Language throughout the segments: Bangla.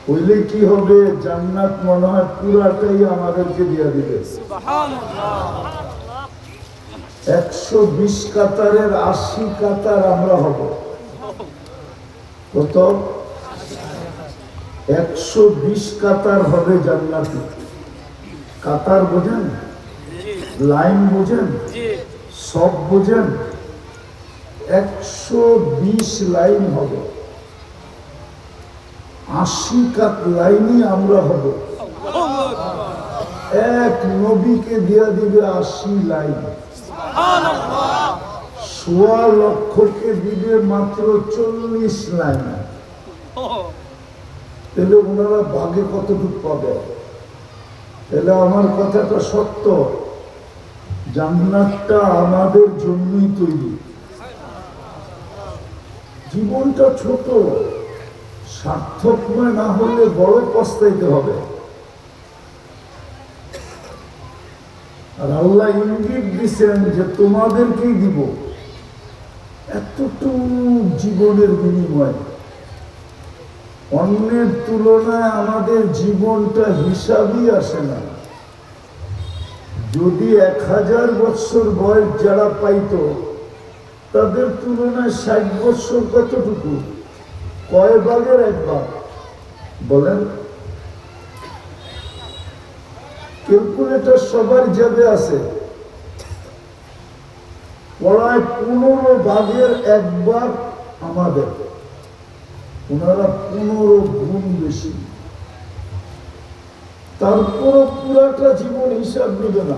হইলে কি হবে? জান্নাত মনে হয় পুরাটাই আমাদেরকে দিয়ে দিবে। 120 কাতারের 80 কাতার আমরা হব। কত? 120 কাতার হবে জান্নাতে। কাতার বোঝেন? লাইন বোঝেন? সব বোঝেন? 120 লাইন হবে। 80 কাত লাইনই আমরা হব। এক নবীকে দিয়া দিবে 80 লাইন। 1.25 লক্ষকে দিবে মাত্র 40 লাইন। তাহলে ওনারা ভাগে কতটুকু পাবে? তাহলে আমার কথাটা সত্য, জান্নাতটা আমাদের জন্যই তৈরি। জীবনটা ছোট, সার্থকময় না হলে বড় পস্তাইতে হবে। আর আল্লাহ ইঙ্গিত দিচ্ছেন যে তোমাদেরকেই দিব। এতটুকু জীবনের বিনিময়, অন্যের তুলনায় আমাদের জীবনটা হিসাবই আসে না। যদি 1000 বছর বয়স যারা পাইতো, তাদের তুলনায় 60 বছর কতটুকু? কয় ভাগের 1 ভাগ বলেন? ক্যালকুলেটর সবার যাবে আছে, পড়ায় 15 ভাগের 1 ভাগ আমাদের। ওনারা 15 গুণ বেশি। তারপরও পুরাটা জীবন হিসাব নেবে না।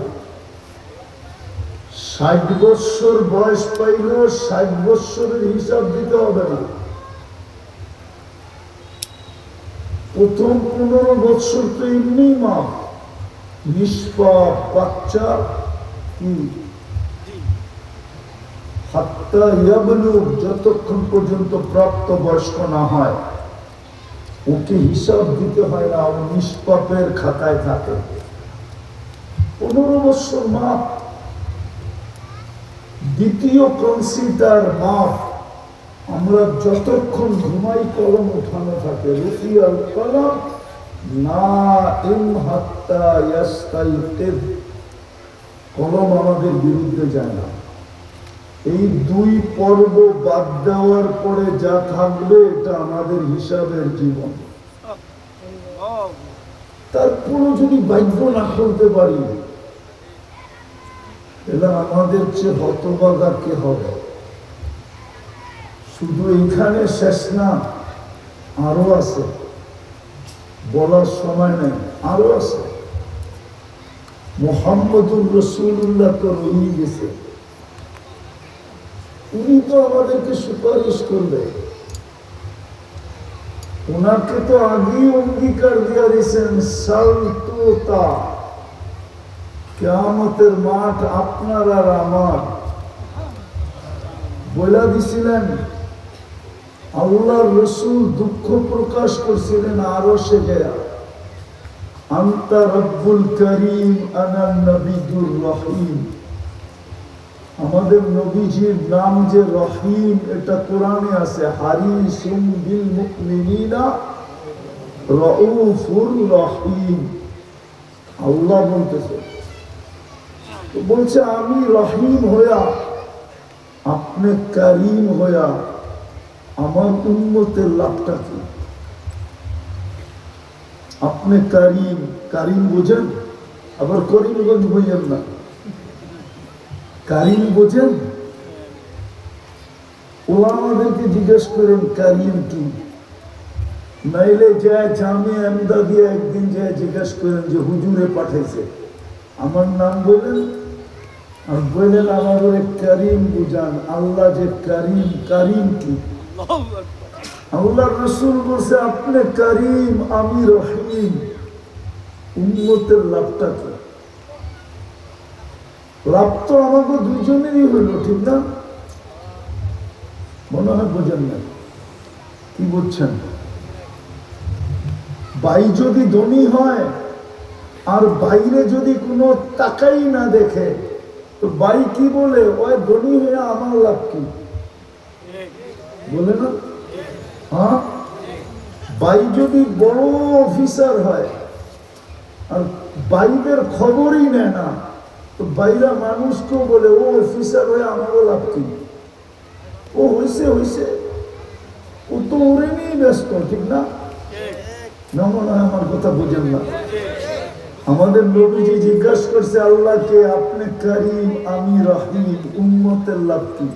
60 বছর বয়স পাইলেও 60 বছরের হিসাব দিতে হবে না। প্রথম 15 বছর তো এমনি মাপ, নিষ্পাপ বাচ্চা। কি হাত্তা ইয়াবলুগ, যতক্ষণ পর্যন্ত প্রাপ্ত বয়স্ক না হয় ওকে হিসাব দিতে হয় না, ও নিষ্পাপের খাতায় থাকে। 15 বছর মাপ। দ্বিতীয় কনসিডার মাপ, আমরা যতক্ষণ ঘুমাই কলম উঠানো থাকে। রুফিয়াল কলম না ইম হাত্তা ইয়াস্তাইকিদ, কলম আমাদের বিরুদ্ধে যায় না। এই 2 পর্ব বাদ দেওয়ার পরে যা থাকবে এটা আমাদের হিসাবের জীবন। তারপরও যদি ভাগ্য না করতে পারি, এটা আমাদের চেয়ে হতভাগা কে হবে? শুধু এইখানে শেষ না, আরো আছে, বলার সময় নেই, আরো আছে। মুহাম্মদুর রাসূলুল্লাহ তো রয়ে গেছে, উনি তো আমাদেরকে সুপারিশ করবে। ওনাকে তো আগেই অঙ্গীকার দিয়া দিয়েছেন, সালতুতা, কিয়ামতের মাঠ আপনার আর আমার। বলে দিছিলেন, আল্লাহর রাসূল দুঃখ প্রকাশ করছিলেন আরশে গিয়া, আনতা রব্বুল করিম আনা নবিয়্যুর রহিম। আমাদের নবীজির নাম যে রহিম, এটা কোরআনে আছে, হারিসুম বিল মুমিনিনা রাউফুর রহিম। আল্লাহ বলতেছে, বলছে আমি রহিম হইয়া, আপনি করিম হইয়া আমার উম্মতের লাভটা কি? আপনি করিম, করিম বোঝেন? আবার করিমগঞ্জ বোঝেন না। কারিম বোঝেন? ওরা আমাদেরকে জিজ্ঞেস করেন কারিম কি। নাইলে যায় জামিয়া এমদাদিয়া একদিন যায় জিজ্ঞেস করেন যে হুজুরে পাঠাইছে, আমার নাম বলেন আর বললেন আমার ওরে কারিম বুঝান। আল্লাহ যে কারিম, কারিম কি? আল্লাহ রাসূল বলছে আপনি কারিম, আমি রহিম, উম্মতের লাভটা কি? লাভ তো আমাকে দুইজনেরই হইল, ঠিক না? মনে হয় বোঝেন না। কি বুঝছেন? ভাই যদি ধনী হয় আর বাইরে যদি কোনো টাকাই না দেখে, তো ভাই কি বলে, ওই ধনী হয়ে আমার লাভ কি? বলে না? হ্যাঁ, ভাই যদি বড় অফিসার হয় আর বাইরের খবরই নেয় না, তো বাইরা মানুষকেও বলে ও অফিসার হয়ে আমারও লাভ কি, ও হয়েছে হয়েছে, ও তো ওরে নিয়েই ব্যস্ত, ঠিক না? না মনে হয় আমার কথা বোঝেন না। আমাদের নবীজি জিজ্ঞাসা করছে আল্লাহকে, আপনি করিম আমি রহিম, উম্মতের লাভ কি?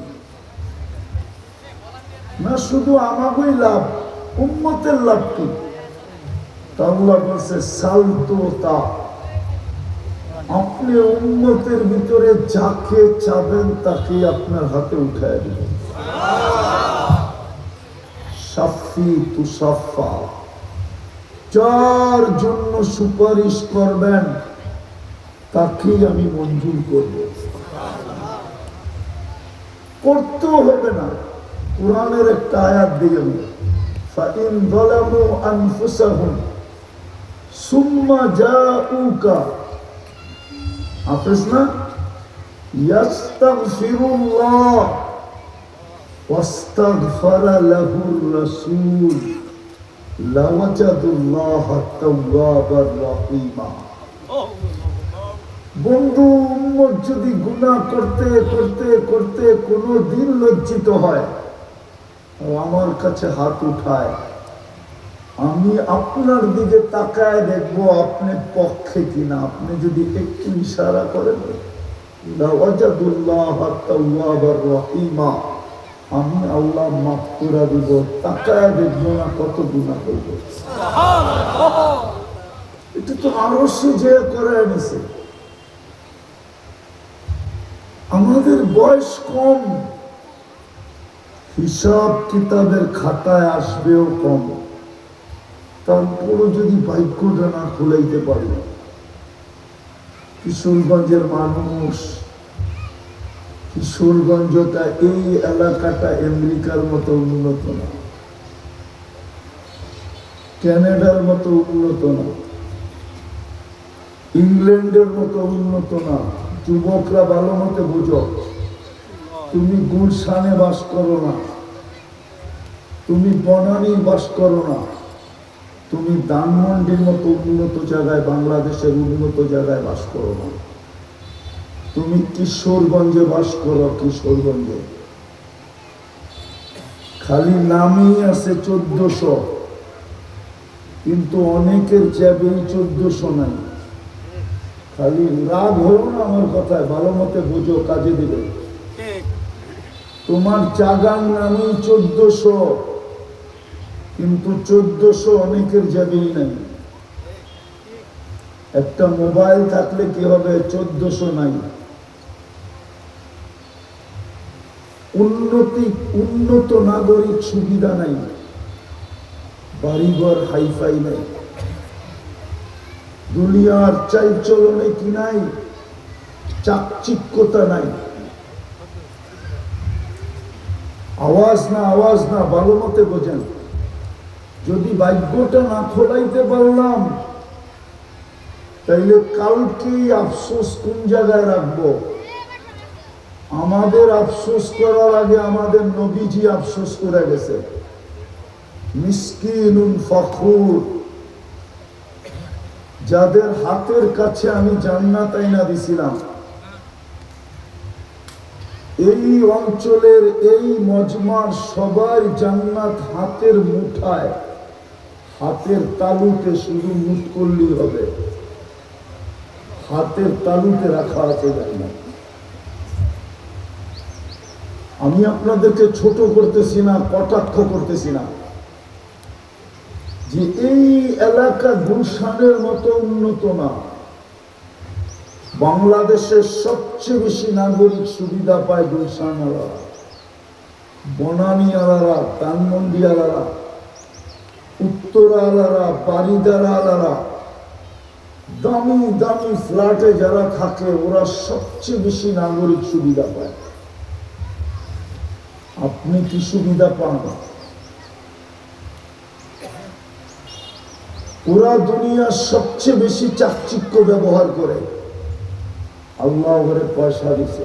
না শুধু আমাকেই লাভ, উম্মতের লাভ কি? তা আল্লাহ বলছে সালতো তা, আপনি উম্মতের ভিতরে যাকে চাবেন তাকে আপনার হাতে উঠায় দিবেন। শাফি তুসাফা, যার জন্য সুপারিশ করবেন তাকেই আমি মঞ্জুর করব। করতেও হবে না, কোরআনের একটা আয়াত দিয়ে ফাইন যালামু আনফুসাহুম সুম্মা জাউকা, হাফেজ না, ইয়াস্তাগফিরুল্লাহ ওয়াস্তাগফারা লাহুর রাসূল লাওয়াজাদুল্লাহা তাওয়াবার রহিমা। বন্ধু, উম্মত যদি গুনাহ করতে করতে করতে কোনদিন লজ্জিত হয় আর আমার কাছে হাত উঠায়, আমি আপনার দিকে তাকায় দেখবো আপনি পক্ষে কিনা। আপনি যদি একটু ইশারা করেন লাওয়াজাদুল্লাহা তাওয়াবার রহিমা, আমি আল্লাহ মাফ করে দিব। তাকায় দেখবো না কত গুনাহ করব। এটা তো আরো সে যে করে এনেছে। আমাদের বয়স কম, হিসাব কিতাবের খাতায় আসবেও কম, তারপরও যদি ভাগ্যটা না খুলাইতে পারি। কিশোরগঞ্জের মানুষ, কিশোরগঞ্জটা, এই এলাকাটা আমেরিকার মতো উন্নত না, কানাডার মতো উন্নত না, ইংল্যান্ডের মতো উন্নত না। যুবকরা ভালো মতো বুঝো, তুমি গুলশানে বাস করো না, তুমি বনানীর বাস করো না, তুমি ধানমন্ডির মতো উন্নত জায়গায়, বাংলাদেশের উন্নত জায়গায় বাস করো না, তুমি কিশোরগঞ্জে বাস করো। কিশোরগঞ্জে খালি নামই আছে 1400, কিন্তু অনেকের জ্যাবেই 1400 নাই। খালি রাগ হলো না আমার কথায়, ভালো মতে বুঝো, কাজে দিবে। তোমার চাগান নামই 1400, কিন্তু 1400 অনেকের জ্যাবেই নাই। একটা মোবাইল থাকলে কি হবে, 1400 নাই। উন্নত নাগরিক সুবিধা নাই, বাড়িঘর হাইফাই নাই, দুনিয়ার চালচলনে কি নাই, চাকচিক্যতা নাই। আওয়াজ না, আওয়াজ না, ভালো মতে বোঝেন। যদি ভাগ্যটা না খোলাইতে পারলাম, তাইলে কালকেই আফসোস কোন জায়গায় রাখবো? আমাদের আফসোস করার আগে আমাদের নবীজি আফসোস করে গেছে। মিসকিনুন ফখুর, যাদের হাতের কাছে আমি জান্নাত আইনা দিছিলাম, এই অঞ্চলের এই মজমার সবার জান্নাত হাতের মুঠায়, হাতের তালুতে, শুধু মুঠ করলেই হবে, হাতের তালুতে রাখা আছে জান্নাত। আমি আপনাদেরকে ছোট করতেছি না, কটাক্ষ করতেছি না, যে এই এলাকা গুলশানের মতো উন্নত না। বাংলাদেশের সবচেয়ে বেশি নাগরিক সুবিধা পায় গুলশান আলারা, বনানী আলারা, ধানমন্ডি আলারা, উত্তরা আলারা, বারিদারা আলারা। দামি দামি ফ্ল্যাটে যারা থাকে ওরা সবচেয়ে বেশি নাগরিক সুবিধা পায়। আপনি কি সুবিধা পান? ওরা দুনিয়ার সবচেয়ে বেশি চাকচিক্য ব্যবহার করে। আল্লাহ ঘরে পয়সা দিছে,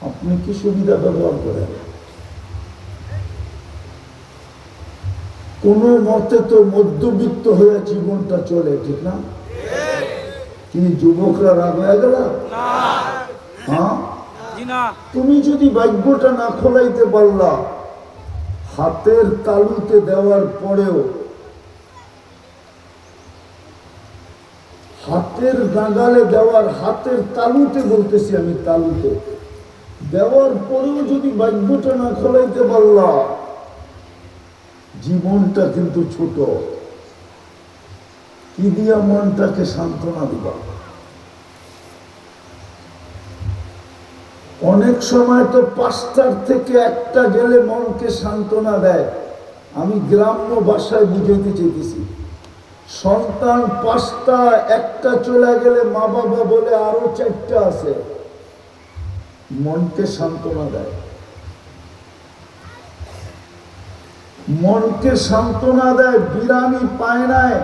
আপনি কি সুবিধা ব্যবহার করেন? কোনো মতে তো মধ্যবিত্ত হয়ে জীবনটা চলে, ঠিক না? কি যুবকরা রাগ হয়ে গেল? হ্যাঁ, তুমি যদি ভাগ্যটা না খোলাইতে পারলা, হাতের তালুতে দেওয়ার পরেও, হাতের নাগালে দেওয়ার, হাতের তালুতে বলতেছি আমি, তালুতে দেওয়ার পরেও যদি ভাগ্যটা না খোলাইতে পারলা, জীবনটা কিন্তু ছোট। কি দিয়া মনটাকে সান্ত্বনা দিবা? অনেক সময় তো 5টার থেকে 1টা গেলে মনকে সান্ত্বনা দেয়। আমি গ্রাম্য ভাষায় বুঝাইতে চাইতেছি, সন্তান 5টা, 1টা চলে গেলে মা বাবা বলে আরো 4টা আছে, মনকে সান্ত্বনা দেয়। মনকে সান্ত্বনা দেয়। বিরানি পায় নাই,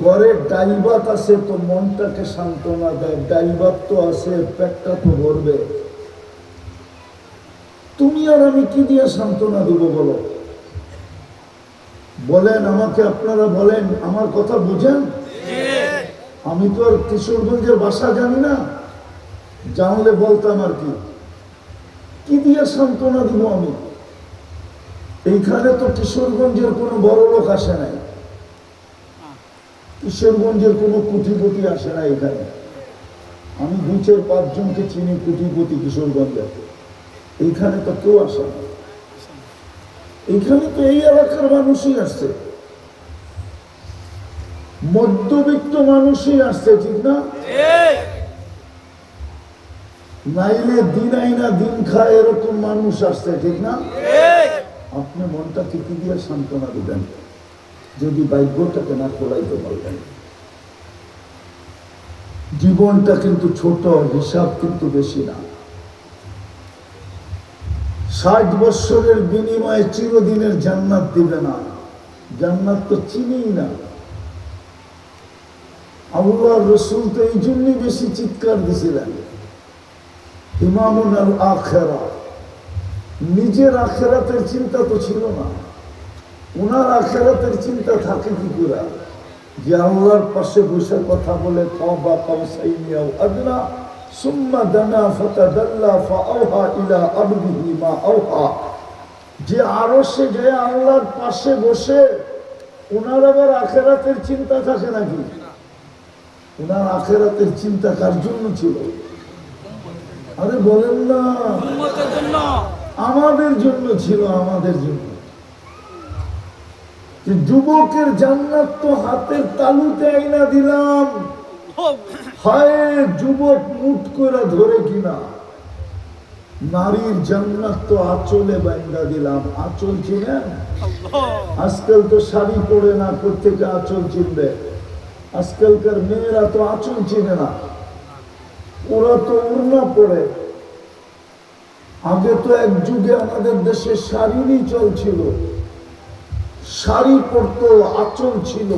ঘরে ডাল ভাত আছে তো মনটাকে সান্ত্বনা দেয়, ডাল ভাত তো আছে, পেটটা তো ভরবে। তুমি আর আমি কি দিয়ে সান্ত্বনা দেবো বলো? বলেন আমাকে, আপনারা বলেন, আমার কথা বুঝেন? আমি তো আর কিশোরগঞ্জের ভাষা জানি না, জানলে বলতাম আর কি দিয়ে সান্ত্বনা দিব আমি? এইখানে তো কিশোরগঞ্জের কোনো বড় লোক আসে নাই, কিশোরগঞ্জের কোনো কোটিপতি আসে না এখানে। আমি 2-4-5 জনকে চিনি কোটিপতি কিশোরগঞ্জে, এইখানে তো কেউ আসে না। এইখানে তো এই এলাকার মানুষই আসছে, মধ্যবিত্ত মানুষই আসছে, ঠিক না? নাইলে দিন আইনা দিন খায় এরকম মানুষ আসছে, ঠিক না? আপনি মনটা কি দিয়ে সান্ত্বনা দিবেন যদি ভাগ্যটাকে না খোলাইতে পারবেন? জীবনটা কিন্তু ছোট, হিসাব কিন্তু বেশি না। 60 বছরের বিনিময়ে চিরদিনের জান্নাত দিবে না। জান্নাত তো চিনিই না। আল্লাহর রাসূল তো এই জন্যই বেশি চিৎকার দিছিলেন, ইমামুন আল আখিরা। নিজের আখিরাতের চিন্তা তো ছিল না, ওনার আখিরাতের চিন্তা থাকে কি করে? যে আল্লাহর পাশে বসে কথা বলে, কাবা কাউসাইনি আও আদনা সুম্মা দানা ফাতাদাল্লা ফাআওহা ইলা আবদিহি মা আওহা। যে আরশে যায় আল্লাহর পাশে বসে, ওনার আবার আখিরাতের চিন্তা থাকে নাকি? ওনার আখিরাতের চিন্তা কার জন্য ছিল? আরে বলেন না, আমাদের জন্য ছিল, আমাদের জন্য। যে যুবকের জান্নাত তো হাতের তালুতে আইনা দিলাম, হায় যুবক মুঠ করে ধরে কিনা। নারীর জান্নাত তো আঁচলে বাইন্ধা দিলাম। আঁচল চিনেন? আজকাল তো শাড়ি পরে না, প্রত্যেকে আঁচল চিনবে। আজকালকার মেয়েরা তো আঁচল চিনে না, ওরা তো ওড়না পরে। আগে তো এক যুগে আমাদের দেশে শাড়িরই চল ছিল, শাড়ি পরতো, আঁচল ছিল।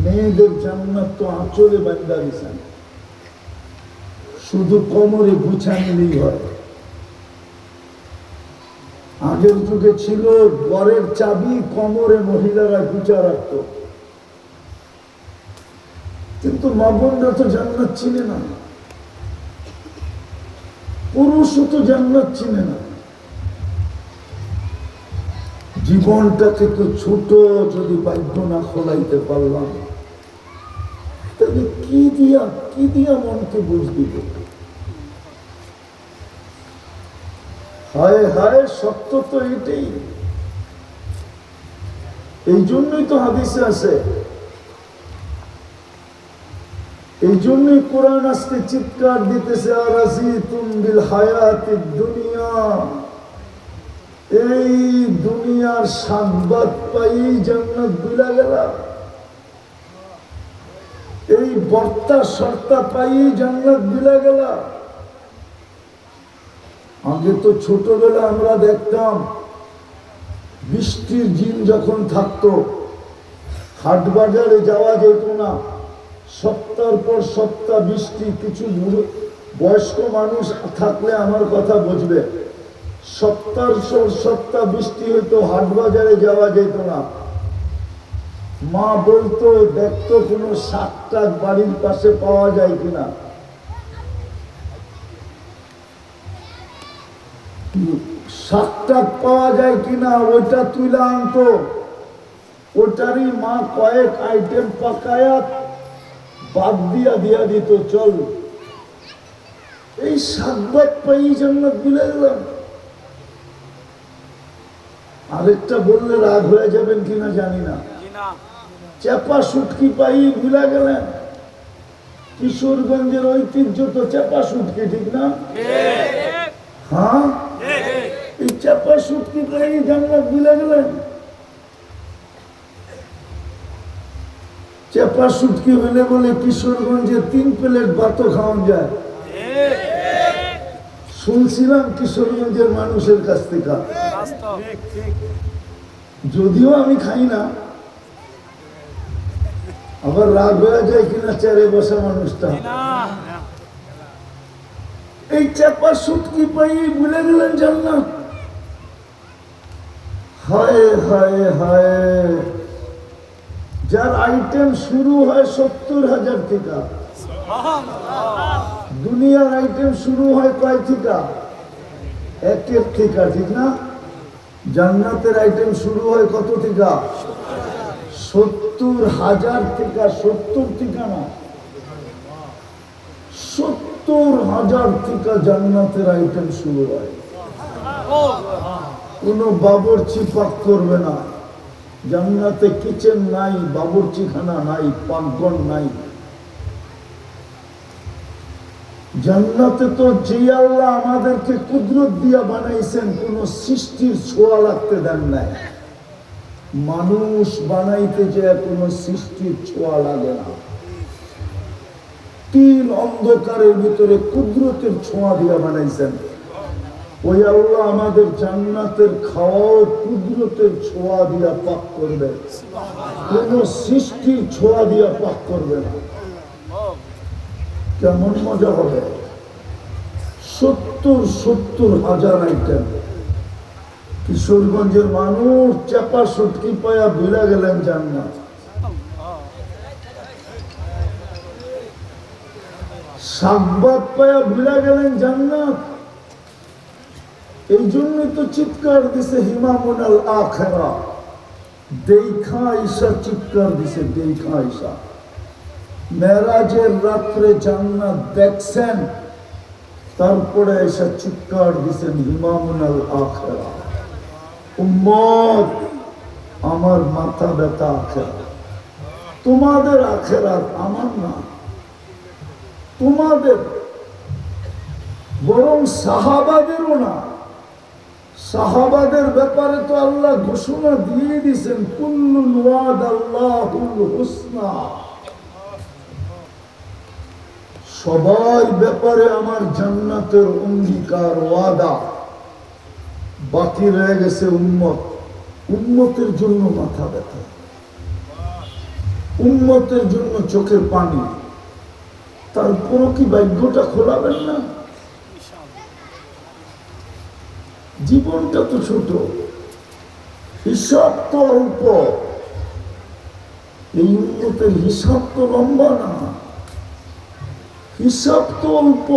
মেয়েদের জান্নাত তো আঁচলে বান্ধা দিয়েছেন, শুধু কোমরে গুছা নিলেই হয়। আগের যুগে ছিল ঘরের চাবি কোমরে মহিলারা গুছা রাখত, কিন্তু মা বোনরা তো জান্নাত চিনে না, পুরুষও তো জান্নাত চিনে না। জীবনটাকে তো ছোট যদি ভাগ্য না খোলাইতে পারলাম, তাহলে কি দিয়া মনকে বুঝ দিব? হায় হায়, সত্য তো এটাই। এই জন্যই তো হাদিসে আছে, এই জন্যই কোরআন আজকে চিৎকার দিতেছে, আরাজিতুম বিল হায়াতিদ দুনিয়া। এই দুনিয়ার স্বাদ পাই জান্নাত ভুলা গেলা, এই বর্তা সর্তা পাই জান্নাত ভুলা গেলা। আগে তো ছোটবেলা আমরা দেখতাম, বৃষ্টির দিন যখন থাকতো, হাট বাজারে যাওয়া যেত না, সপ্তাহের পর সপ্তাহ বৃষ্টি। কিছু বয়স্ক মানুষ থাকলে আমার কথা বুঝবে, সপ্তাহ বৃষ্টি হইতো, হাট বাজারে যাওয়া যেত না। মা বলতো দেখতো কোনো শাক বাড়ির পাশে পাওয়া যায় কিনা। শাক পাওয়া যায় কিনা ওইটা তুলে আনতো, ওটারই মা কয়েক আইটেম পাকায়া বাদ দিয়া দিত, চল এই শাকবাদ পাই জান্নাত ভুলে গেলাম। আরেকটা বললে রাগ হয়ে যাবেন কিনা জানি না, চেপা শুটকি পাই ভুলে গেলেন। কিশোরগঞ্জের ঐতিহ্য তো চেপা শুটকি, ঠিক না? হ্যাঁ, এই চেপা শুটকি পাই জান্নাত ভুলে গেলেন। চেপা শুটকি হলে বলে কিশোরগঞ্জে 3 প্লেট ভাতও খাওয়া যায়। শুনছিলাম কিশোরগঞ্জের মানুষের কাছ থেকে, যদিও আমি খাই না, আবার রাগ হয়ে যায় কিনা চেয়ারে বসা মানুষটা। এই চাপা শুটকি পাই ভুলে গেলেন জান্নাত। হায় হায় হায়, যার আইটেম শুরু হয় 70,000 থেকে, দুনিয়ার আইটেম শুরু হয় কয় থেকে? 1 থেকে, ঠিক না? জান্নাতের আইটেম শুরু হয় কত থেকে? 70,000 থেকে। 70 থেকে না, 70,000 থেকে জান্নাতের আইটেম শুরু হয়। কোন বাবুর্চি পাক করবে না জান্নাতে, কিচেন নাই, বাবুর্চিখানা নাই, পাকঘর নাই। জান্নাতে তো যে আল্লাহ আমাদেরকে কুদরত দিয়া বানাইছেন, কোন সৃষ্টির ছোঁয়া লাগতে দেন নাই। মানুষ বানাইতে যে কোনো সৃষ্টির ছোঁয়া লাগে না, 3 অন্ধকারের ভিতরে কুদরতের ছোঁয়া দিয়া বানাইছেন। ওই আল্লাহ আমাদের জান্নাতের খাওয়াও কুদরতের ছোঁয়া দিয়া পাক করবে, কোন সৃষ্টির ছোঁয়া দিয়া পাক করবে না। কেমন মজা হবে! 70,000 আইটেম। কিশোরগঞ্জের মানুষ চাপা শুটকি পায়া ভুলে গেলেন জান্নাত। শাকবাদ পায়া ভুলে গেলেন জান্নাত। এই জন্যই তো চিৎকার দিছে হিমামুন আল আখিরা, দেখা আইসা চিৎকার দিছে, দেখা আইসা। মেরাজের রাত্রে জান্নাত দেখছেন, তারপরে এসে চিৎকার দিছেন হিমামুন আল আখিরা। উম্মত, আমার মাথা ব্যথা আখিরাত, তোমাদের আখিরাত, আমার না। তোমাদের বরং সাহাবাদেরও না। সাহাবাদের ব্যাপারে তো আল্লাহ ঘোষণা দিয়ে দিয়েছেন, কুল্লুল ওয়াদাল্লাহুল হুসনা, সবার ব্যাপারে আমার জান্নাতের অঙ্গীকার, ওয়াদা। বাকি রয়ে গেছে উম্মত। উম্মতের জন্য মাথা ব্যথা, উম্মতের জন্য চোখের পানি। তারপরও কি ভাগ্যটা খোলাবেন না? জীবনটা তো ছোট, হিসাব তো অল্প। এই উম্মতের হিসাব তো লম্বা না, হিসাব তো অল্প।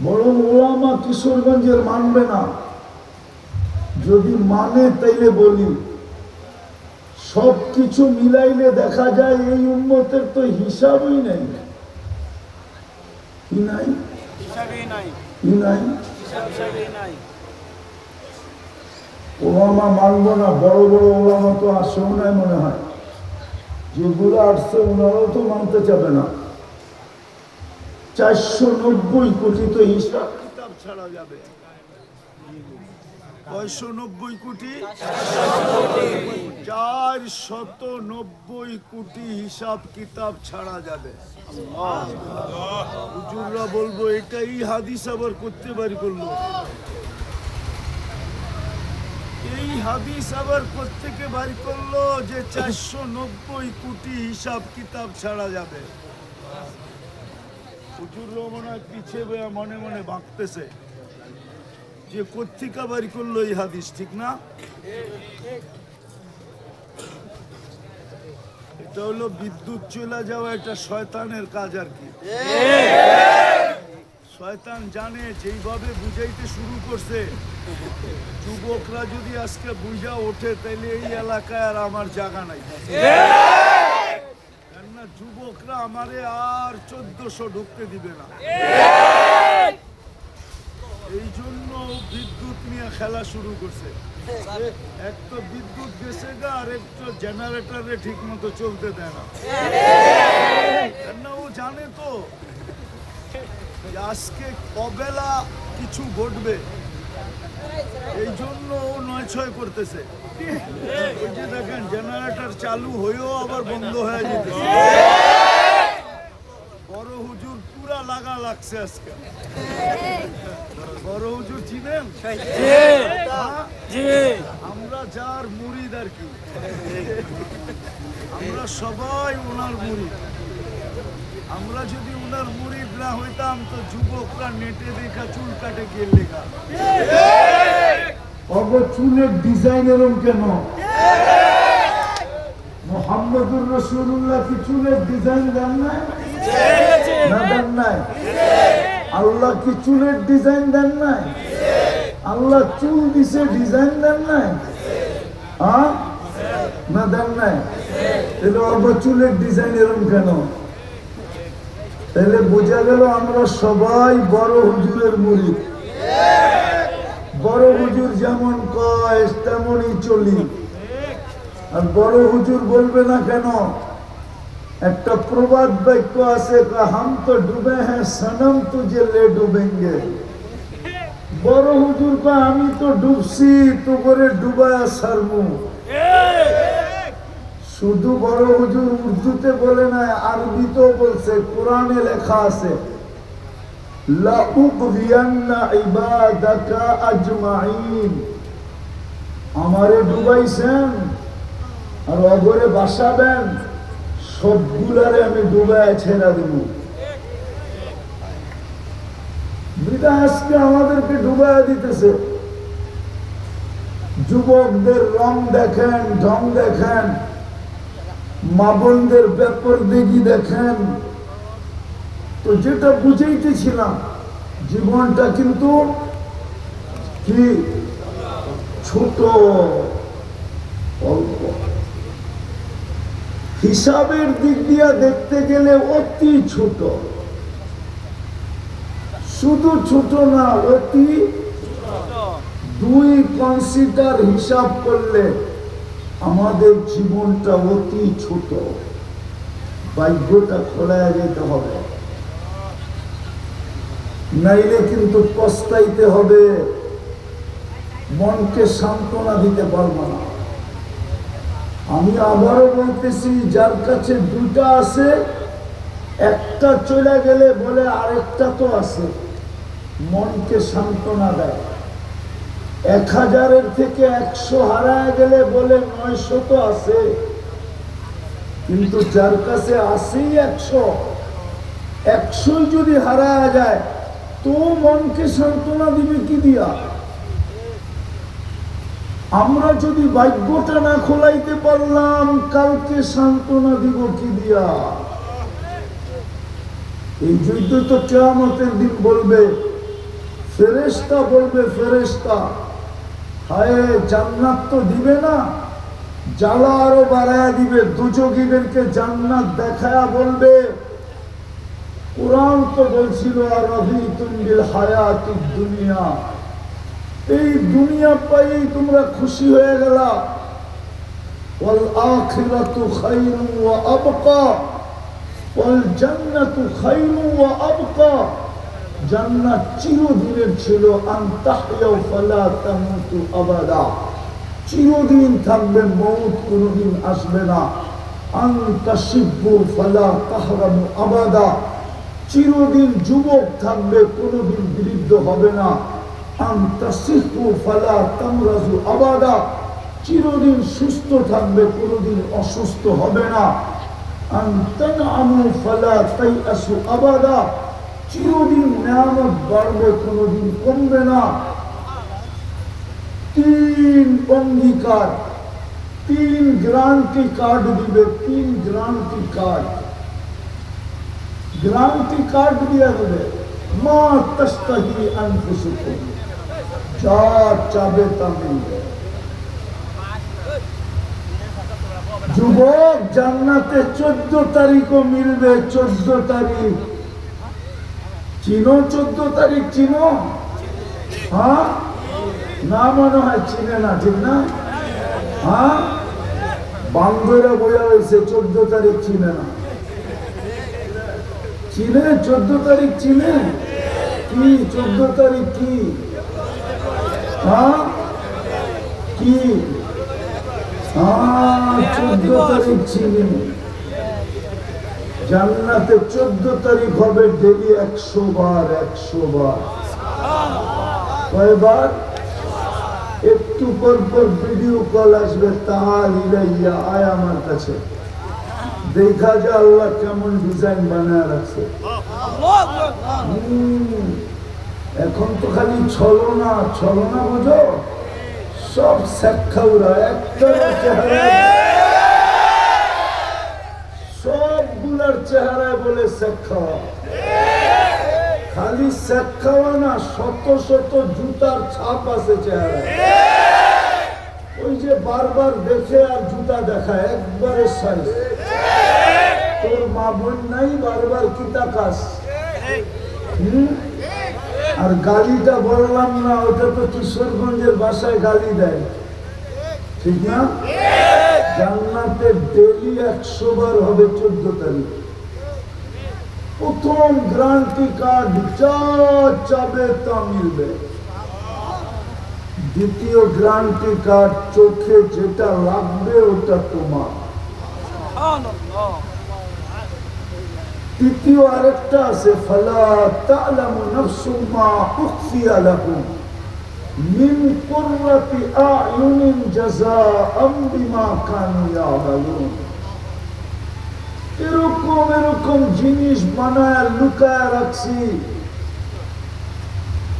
বরং ওলামা কিশোরগঞ্জের মানবে না। যদি মানে তাইলে বলি, সবকিছু মিলাইলে দেখা যায় এই উম্মতের তো হিসাবই নেই। কি নাই? কি নাই? ওলামা মানব না। বড় বড় ওলামা তো আসেও নাই মনে হয়, যেগুলো আসছে ওনারাও তো মানতে চাবে না। 490 কোটি তো হিসাব কিতাব ছাড়া যাবে। 990 কোটি, 490 কোটি হিসাব কিতাব ছাড়া যাবে। হুজুররা বলবো এটাই হাদিস আবার করতে পারি করলো, এই হাদিস আবার প্রত্যেকে বাড়ি করলো যে 490 কোটি হিসাব কিতাব ছাড়া যাবে। হুজুররা মনে হয় পিছিয়ে মনে মনে ভাবতেছে যে কোত্থেকে বাড়ি করলো এই হাদিস, ঠিক না? এটা হলো বিদ্যুৎ চলে যাওয়া, এটা শয়তানের কাজ আর কি। শয়তান জানে যেইভাবে বুঝাইতে শুরু করছে, যুবকরা যদি আজকে বুঝা ওঠে তাইলে এই এলাকায় আর আমার জায়গা নাই। কেননা যুবকরা আমারে আর 1400 ঢুকতে দিবে না। এই জন্য বিদ্যুৎ নিয়ে খেলা শুরু করছে। এক তো বিদ্যুৎ গেছে গা, আর একটু জেনারেটরে ঠিক মতো চলতে দেয় না। কেননা ও জানে তো আজকে অবেলা কিছু ঘটবে, এই জন্য ও 9-6 করতেছে। ওই যে দেখেন জেনারেটর চালু হয়েও আবার বন্ধ হয়ে যেতেছে। বড় হুজুর পুরা লাগা লাগছে আজকে। বড় হুজুর চিনেন? আমরা যার মুরিদ আর কি, আমরা সবাই ওনার মুরিদ। আমরা যদি ওনার মুরিদ না হইতাম তো যুবকরা নেটে দেখা চুল কাটে গিয়ে লেখা। চুলের ডিজাইন এরকম কেন? মুহাম্মদুর রাসূলুল্লাহ কি চুলের ডিজাইন দেন নাই? না দেন নাই? আল্লাহ কি চুলের ডিজাইন দেন নাই? আল্লাহ চুল দিছে, ডিজাইন দেন নাই? না দেন নাই? তাহলে চুলের ডিজাইন এরকম কেন? তাহলে বোঝা গেল আমরা সবাই বড় হুজুরের মুরিদ। বড় হুজুর যেমন কয় তেমনই চলি। আর বড় হুজুর বলবে না কেন? একটা প্রবাদ বাক্য আছে, হাম তো ডুবে হ্যাঁ সনম তুঝে লে ডুবেঙ্গে। বড় হুজুর কয় আমি তো ডুবছি, তো করে ডুবায়া সারমু। শুধু বড় হুজুর উর্দুতে বলে না, আরবিতেও বলছে, কোরআনে লেখা আছে লা উগভিয়ান্না ইবাদাকা আজমাইন। আমারে ডুবাইছেন আর অগরে বাসাবেন, সবগুলারে আমি ডুবায় ছেড়া দেব। বিদায় আজকে আমাদেরকে ডুবায় দিতেছে। যুবকদের রং দেখেন, ঢং দেখেন, মা বোনদের ব্যাপার দেখি দেখেন। তো যেটা বুঝাইতেছিলাম, জীবনটা কিন্তু কি ছোট, অল্প। হিসাবের দিক দিয়ে দেখতে গেলে অতি ছোট। শুধু ছোট না, অতি। 2 কনসিডার হিসাব করলে আমাদের জীবনটা অতি ছোট। ভাগ্যটা খোলায় যেতে হবে, নাইলে কিন্তু পস্তাইতে হবে। মনকে সান্ত্বনা দিতে পারবো না। আমি আবারও বলতেছি, যার কাছে 2টা আছে, একটা চলে গেলে বলে আরেকটা তো আছে, মনকে সান্ত্বনা দেয়। 1000-এর থেকে 100 হারায় গেলে বলে 900 তো আছে। কিন্তু যার কাছে আছেই 100 যদি হারায় যায় তো মনকে সান্ত্বনা দিবে কি দিয়া? আমরা যদি ভাগ্যটা না খোলাইতে পারলাম, কালকে সান্ত্বনা দিব কি দিয়া? এই যুদ্ধ তো কিয়ামতের দিন বলবে, ফেরেশতা বলবে, ফেরেশতা হায় জান্নাত তো দিবে না, জ্বালা আরো বাড়ায় দিবে। দুজগীদেরকে জান্নাত দেখায়া বলবে, কোরআন তো বলছিল আরাদিতুম বিল হায়াতিদ দুনিয়া, এই দুনিয়া পাইয়েই তোমরা খুশি হয়ে গেলা। ওয়াল আখিরাতু খায়রুন ওয়া আবকা, ওয়াল জান্নাতু খায়রুন ওয়া আবকা। জান্নাত চিরদিনের ছিল, আন তাহইয়াউ ফালা তামুতু আবাদা, চিরদিন থাকবে, মউত কোনদিন আসবে না। আন তাশিব্বু ফালা তাহরামু আবাদা, চিরদিন যুবক থাকবে, কোনদিন বৃদ্ধ হবে না। আন তাসিহু ফালা তামরাজু আবাদা, চিরদিন সুস্থ থাকবে, কোনদিন অসুস্থ হবে না। আন তানআমু ফালা তাইআসু আবাদা, চিরদিন নিয়ামত বাড়বে, কোনদিন কমবে না। তিন অঙ্গীকার, তিন গ্যারান্টি কার্ড দিবে, তিন গ্যারান্টি কার্ড, গ্যারান্টি কার্ড দিয়া দেবে। মা তাস্তাহি আনফুসুকুম, যা চাবে তা মিলবে। যুবক, জান্নাতে 14 তারিখও মিলবে। 14 তারিখ চিনো? 14 তারিখ চিনো? হ্যাঁ না, মনে হয় চিনে না, ঠিক না? হ্যাঁ, বান্ধবীরা বোঝা হয়েছে 14 তারিখ চিনে না। চিনে 14 তারিখ চিনে? কি 14 তারিখ কি? হ্যাঁ কি? 14 তারিখ চিনি। জান্নাতে 14 তারিখ হবে ডেলি 100 বার। 100 বার। কয়বার? একটু পর পর ভিডিও কল আসবে, তাহাল ইলাইয়া, আয় আমার কাছে, দেখা যায় আল্লাহ কেমন ডিজাইন বানায় রাখছে। এখন তো খালি ছলনা, ছলনা বোঝো, সব শেখাউরা একটা চেহারা, সবগুলার চেহারায় বলে শেখাওয়া। খালি শেখাওয়া না, শত শত জুতার ছাপ আছে চেহারায়। ওই যে বারবার দেখে আর জুতা দেখায়, একবারে সাইজ। তোর মা বোন নাই, বারবার কি তাকাস? আর গালিটা বললাম না, ওটা তো কিশোরগঞ্জের বাসায় গালি দেয়, ঠিক না? জান্নাতে ডেলি 100 বার হবে 14 তারিখ। প্রথম গ্যারান্টি কার্ড, যা চাবে তা মিলবে। দ্বিতীয় গ্যারান্টি কার্ড, চোখে যেটা লাগবে ওটা তোমার। তৃতীয় আরেকটা আছে, ফালা তা'লামু নাফসুম মা উখফিয়া লাহুম মিন কুররাতি আ'য়ুনিন জাযাআম বিমা কানু ইয়া'মালুন। এরকম এরকম জিনিস বানায় লুকায় রাখছি,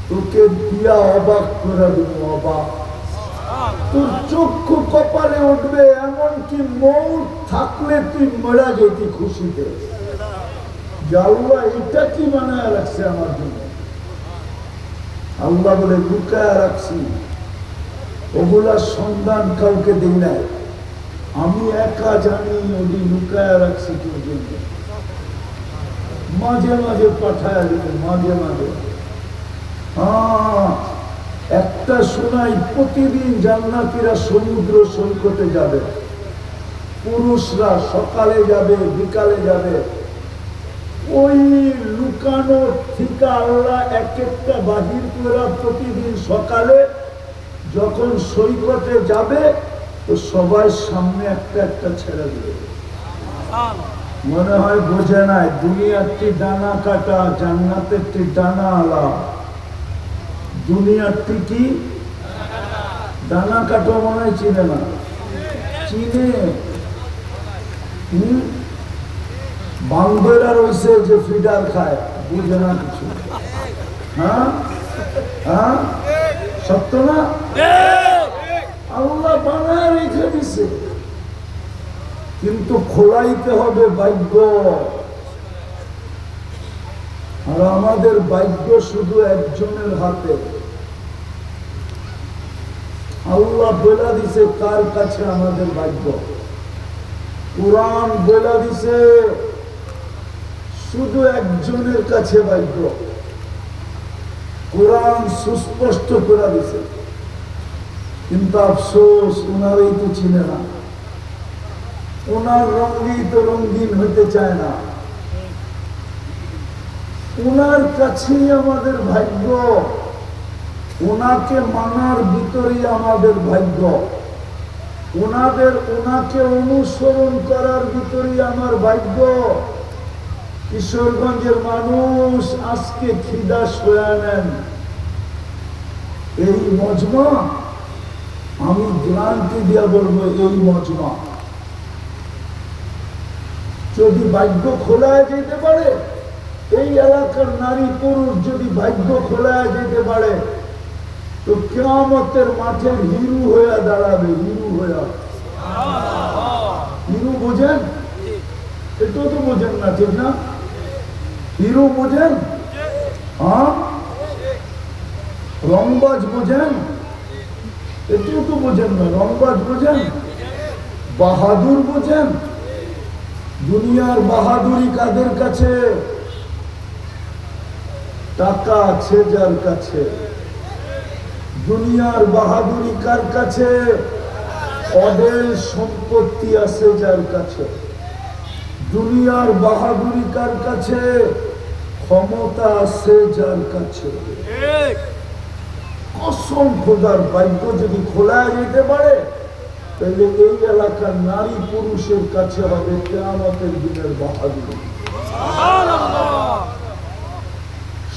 তোকে দিয়া অবাক করে দেব, অবাক। তোর চক্ষু কপালে উঠবে, এমনকি মৌত থাকলে তুই মারা যেতি খুশিতে। আল্লাহ এটা কি বানায় রাখছে আমার জন্য? আল্লাহ বলে লুকায় রাখছি, ওগুলা সন্ধান কাউকে দিই নাই, আমি একা জানি। ওটি লুকায় রাখছি তোর জন্য। মাঝে মাঝে পাঠায় দিবে, মাঝে মাঝে। একটা শোনাই, প্রতিদিন জান্নাতীরা সমুদ্র সৈকতে যাবে, পুরুষরা সকালে যাবে, বিকালে যাবে। ওই লুকানো থেকে আল্লাহ এক একটা বাহির করে প্রতিদিন সকালে যখন সৈকতে যাবে, তো সবাই সামনে একটা একটা ছেড়ে দেবে। মনে হয় বোঝে নাই, দুনিয়ারটি ডানা কাটা, জান্নাতেরটি ডানা আলা। দুনিয়ারটি কি ডানা কাটা? মনে হয় চিনে না, চিনে। বান্ধবীরা রয়েছে যে ফিডার খায়, বুঝে না কিছু। হ্যাঁ হ্যাঁ, সত্য না? আল্লাহ বানায় রেখে দিছে, কিন্তু খোলাইতে হবে ভাগ্য। আর আমাদের ভাগ্য শুধু একজনের হাতে। আল্লাহ বলে দিছে কার কাছে আমাদের ভাগ্য। কোরআন বলে দিছে শুধু একজনের কাছে ভাগ্য। কোরআন সুস্পষ্ট করে দিছে, কিন্তু আফসোস ওনারই তো চিনে না, ওনার রঙই তো রঙিন হতে চায় না। ওনার কাছেই আমাদের ভাগ্য, ওনাকে মানার ভিতরেই আমাদের ভাগ্য, ওনাকে অনুসরণ করার ভিতরেই আমার ভাগ্য। কিশোরগঞ্জের মানুষ আজকে খিদা সয়া নেন, এই মজমা, আমি গ্যারান্টি দিয়া বলবো, এই মজমা যদি ভাগ্য খোলায় যেতে পারে, এই এলাকার নারী পুরুষ যদি ভাগ্য খোলায় যেতে পারে, তো কিয়ামতের মাঠে হিরু হয়ে দাঁড়াবে, হিরু হয়ে। হিরু বোঝেন? এটাও তো বোঝেন না, ঠিক না? হিরু বোঝেন? হ্যাঁ, রংবাজ বোঝেন? এটাও তো বোঝেন না। রংবাজ বোঝেন? বাহাদুর বোঝেন? দুনিয়ার বাহাদুরি কাদের কাছে? টাকা আছে যার কাছে। দুনিয়ার বাহাদুরি কার কাছে? অডেল সম্পত্তি আছে যার কাছে। দুনিয়ার বাহাদুরি কার কাছে? ক্ষমতা আছে যার কাছে। কসম খোদার, ভাগ্য যদি খোলা যেতে পারে তাহলে এই এলাকার নারী পুরুষের কাছে হবে কিয়ামতের দিনের বাহাদুরি।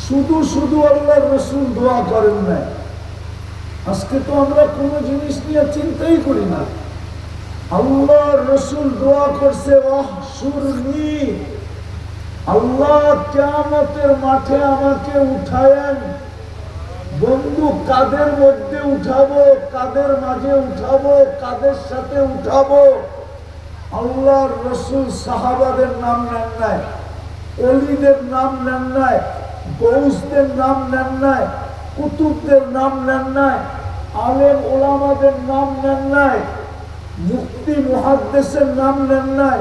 শুধু শুধু আল্লাহর রাসূল দোয়া করেন না। আজকে তো আমরা কোনো জিনিস নিয়ে চিন্তাই করি না। আল্লাহর রাসূল দোয়া করছে, ওয়াহশুরনি, আল্লাহ কিয়ামতের মাঠে আমাকে উঠায়েন। বন্ধু, কাদের মধ্যে উঠাবো, কাদের মাঝে উঠাবো, কাদের সাথে উঠাবো? আল্লাহর রাসূল সাহাবাদের নাম নেন নাই, ওলিদের নাম নেন নাই, গৌসদের নাম নেন নাই, কুতুবদের নাম নেন নাই, আলেম ওলামাদের নাম নেন নাই, মুফতি মুহাদ্দিসের নাম নেন নাই,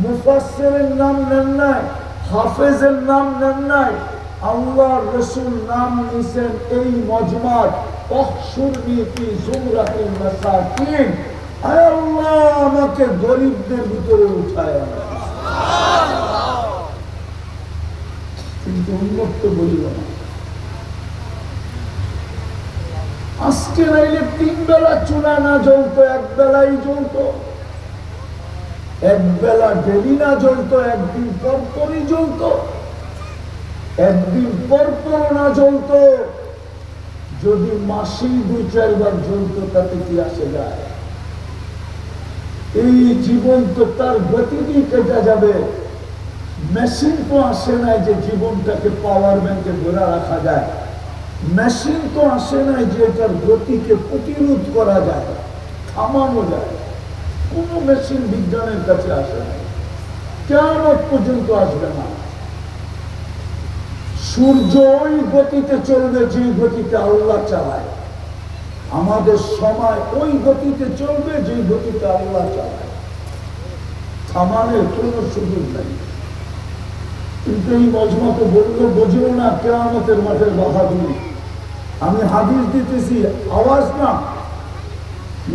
মুফাসসিরের নাম নেন নাই, হাফেজের নাম নেন নাই। আল্লাহর রাসূল নাম নিছেন এই মজমাত, ওয়াহশুরনি ফি যুমরাতিল মাসাকিন, আয় আল্লাহ আমাকে গরিবদের ভিতরে উঠায়। সুবহানাল্লাহ। কিন্তু উন্মুক্ত বলিব না। আজকে নাইলে 3 বেলা চুলা না জ্বলতো, 1 বেলাই জ্বলতো। 1 বেলা ডেলি না জ্বলতো, একদিন পর পরই জ্বলতো। একদিন পর পর না জ্বলতো, যদি মাসেই 2-4 বার জ্বলতো তাতে কি আসে যায়? এই জীবন তো তার গতিতেই কেটে যাবে। মেশিন তো আসে নাই যে জীবনটাকে পাওয়ার ব্যাংকে ধরে রাখা যায়। মেশিন তো আসে নাই যে এটার গতিকে প্রতিরোধ করা যায়, থামানো যায়। কোন মেশিন বিজ্ঞানের কাছে আসে নাই, কিয়ামত পর্যন্ত আসবে না। সূর্য ওই গতিতে চলবে যে গতিতে আল্লাহ চালায়। আমাদের সময় ওই গতিতে চলবে যে গতিতে আল্লাহ চালায়। থামানোর কোনো সুযোগ নাই। কিন্তু এই মজমা তো বললো বোঝেও না কিয়ামতের মাঠের বাহাদুরি। আমি হাদিস দিতেছি, আওয়াজ না,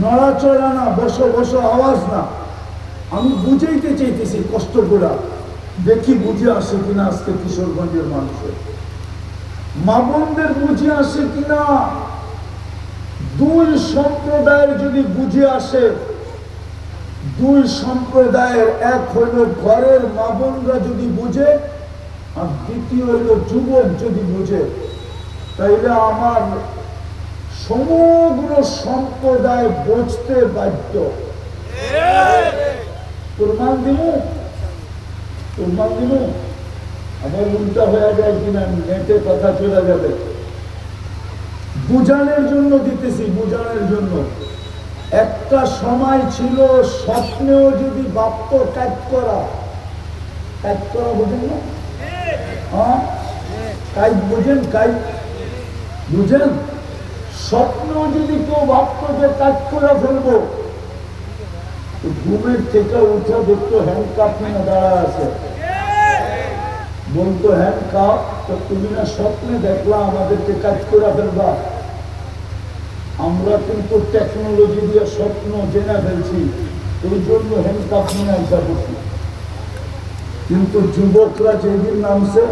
নড়াচড়া না, বসো বসো আওয়াজ না। আমি বুঝাইতে চাইতেছি কষ্ট করে, দেখি বুঝে আসে কিনা আজকে কিশোরগঞ্জের মানুষের, মা বোনদের বুঝে আসে কিনা। 2 সম্প্রদায়ের যদি বুঝে আসে, 2 সম্প্রদায়ের, এক হইল ঘরের মা বোনরা যদি বুঝে, আর দ্বিতীয় হইল যুবক যদি বুঝে, তাইলে আমার সমগ্র সম্প্রদায় বুঝতে বাধ্য। প্রমাণ দিব, প্রমাণ দিব। আবার উল্টা হয়ে যায় কিনা, নেটে কথা চলে যাবে। বুঝানোর জন্য দিতেছি, বুঝানোর জন্য। একটা সময় ছিল স্বপ্নেও যদি বাপ্ত কাজ করা, কাজ করা বোঝেন না? হ্যাঁ, কাজ বোঝেন? কাজ বুঝেন? স্বপ্নেও যদি কেউ ভাবতো যে কাজ করে ফেলবো, ঘুমের থেকে উঠে দেখতো হ্যান্ডকাপ নিয়ে দাঁড়া আছে, বলতো হ্যান্ডকাপ, তো তুমি না স্বপ্নে দেখলা আমাদেরকে কাজ করে ফেলবা। আমরা কিন্তু টেকনোলজি দিয়ে স্বপ্ন জেনে ফেলছি, এই জন্য হ্যান্ডকাপ নিয়ে আসা বসি। কিন্তু যুবকরা যেদিন নামছে,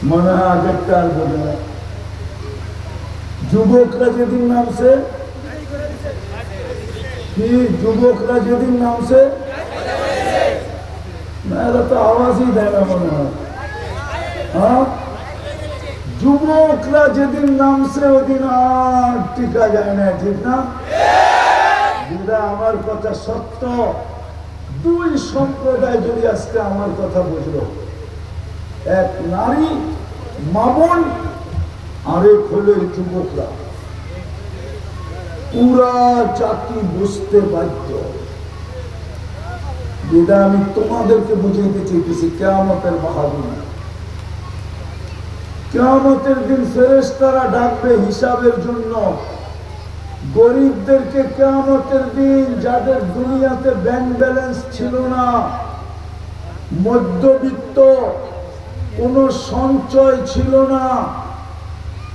মনে হয় আগেরটা আর বোঝে না। যুবকরা যেদিন নামছে, কি যুবকরা যেদিন নামছে, না এরা তো আওয়াজই দেয় না মনে হয়। হ্যাঁ, যুবকরা যেদিন নামছে ওদিন আর টিকা যায় না, ঠিক না? যেটা আমার কথা সত্য। 2 সম্প্রদায় যদি আজকে আমার কথা বুঝলো, এক নারী মা বোন আরেক হলো যুবকরা। পুরা জাতি বুঝতে বাধ্য। যেটা আমি তোমাদেরকে বুঝাইতে চাইতেছি, কিয়ামতের বাহাদুরি। কিয়ামতের দিন ফেরেশতারা ডাকবে হিসাবের জন্য গরিবদেরকে। কিয়ামতের দিন যাদের দুনিয়াতে ব্যাংক ব্যালেন্স ছিল না, মধ্যবিত্ত, কোনো সঞ্চয় ছিল না,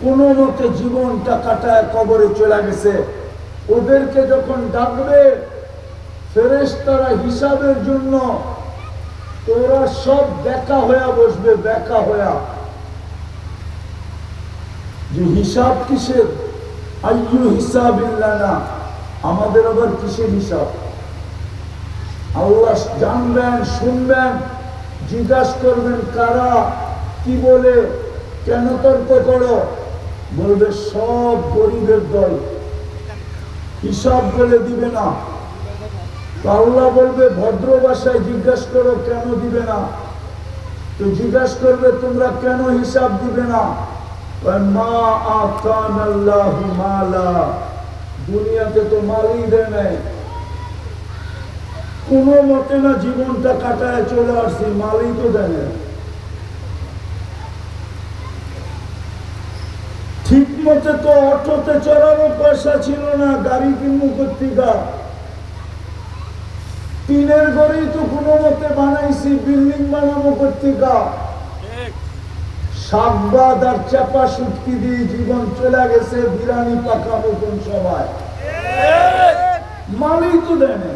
কোনো মতে জীবনটা কাটায় কবরে চলে গেছে, ওদেরকে যখন ডাকবে ফেরেশতারা হিসাবের জন্য, ওরা সব বেকা হয়ে বসবে, বেকা হয়ে। যে হিসাব কিসের? আইয়ু হিসাবিল্লানা, আমাদের আবার কিসের হিসাব? আল্লাহ জানবেন, শুনবেন, জিজ্ঞাসা করবেন কারা কি বলে, কেন তর্ক করো? বলবে সব গরিবের দল, হিসাব বলে দিবে না। আল্লাহ বলবে ভদ্র ভাষায় জিজ্ঞাসা করো, কেন দিবে না? তো জিজ্ঞাসা করবে তোমরা কেন হিসাব দিবে না? মা আতানাল্লাহু মালা, দুনিয়াতে তো মালই দেয় নাই, কোনো মতে না জীবনটা কাটায় চলে আসছি, মালই তো দেয় না। ঠিক মতে তো অটোতে চড়ানো পয়সা ছিল না, গাড়ি কিনবো কর্তিকা, টিনের ঘরেই তো কোনো মতে বানাইছি, বিল্ডিং বানাবো কর্তিকা, শাকবাদ আর চাপা সুটকি দিয়ে জীবন চলে গেছে, বিরানি পাকা মতন সবাই, মালই তো দেয় না।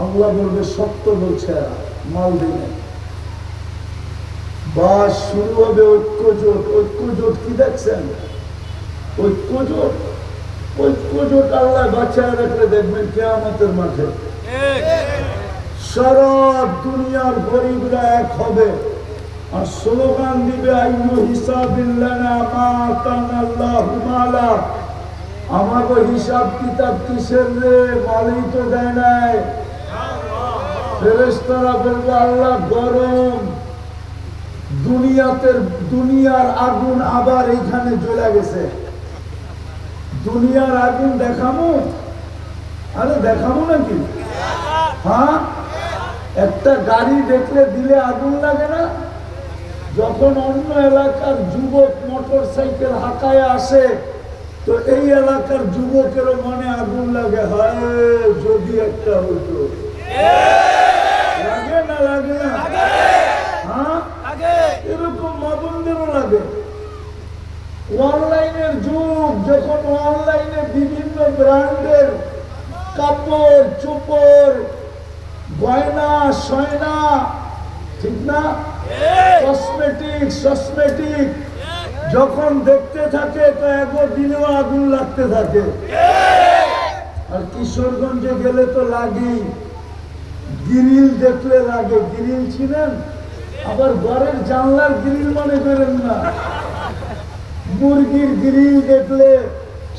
আল্লাহ বলবে সত্য বলছে, মাল দেয়। বাস শুরু হবে ঐক্যজোট। ঐক্যজোট কি দেখছেন? ঐক্যজোট, ঐক্যজোট আল্লাহ বাঁচায় রাখলে দেখবেন কিয়ামতের মাঠে সারা দুনিয়ার গরিবরা এক হবে আর স্লোগান দিবে আইয়ু হিসাবিল্লানা মা আতানাল্লাহু মালা, আমাকে হিসাব কিতাব কিসের রে, মালই তো দেয় নাই। ফেরেশতারা বলবে আল্লাহ গরম, দুনিয়ার আগুন আবার এইখানে জ্বলে গেছে, দুনিয়ার আগুন দেখামো? আরে দেখামো নাকি? হ্যাঁ, একটা গাড়ি দেখলে দিলে আগুন লাগে না? যখন অন্য এলাকার যুবক মোটর সাইকেল হাঁকায় আসে তো এই এলাকার যুবকেরও মনে আগুন লাগে, হায় যদি একটা হইতো। লাগে না? লাগে না? হ্যাঁ, এরকম মাবনদেরও লাগে। অনলাইনের যুগ, যখন অনলাইনে বিভিন্ন ব্র্যান্ডের কাপড় চোপড়, গয়না সয়না, ঠিক না, কসমেটিক যখন দেখতে থাকে তো একদিনেও আগুন লাগতে থাকে। আর কিশোরগঞ্জে গেলে তো লাগেই, গ্রিল দেখলে লাগে। গ্রিল ছিলেন? আবার ঘরের জানলার গ্রিল মনে করেন না, মুরগির গ্রিল দেখলে,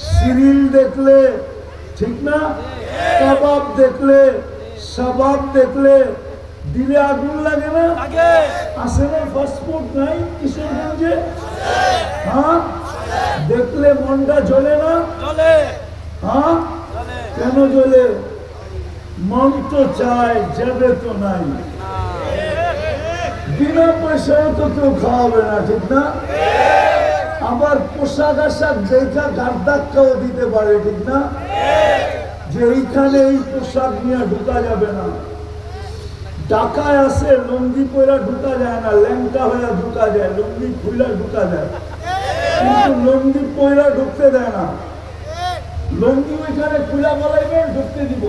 সিরিল দেখলে, ঠিক না, কাবাব দেখলে, সাবাব দেখলে দিলে আগুন লাগে না? আসে না? ফাস্টফুড নাই কিশোরগঞ্জে? হ্যাঁ, দেখলে মনটা জ্বলে না? হ্যাঁ, কেন জ্বলে? মন তো চায়, যাবে তো নাই। বিনা পয়সায় তো কেউ খাওয়াবে না, ঠিক না? আবার পোশাক আশাক যেটা গার্দাক্কাও দিতে পারে, ঠিক না, যে এইখানে এই পোশাক নিয়ে ঢুকা যাবে না। ঢাকায় আছে লুঙ্গি পয়রা ঢুকা যায় না, ল্যাংটা হয়ে ঢুকা যায়, লুঙ্গি খুলে ঢুকা যায়, কিন্তু লুঙ্গি পয়রা ঢুকতে দেয় না। লুঙ্গি ওইখানে খুলা বলাইবে, ঢুকতে দিব,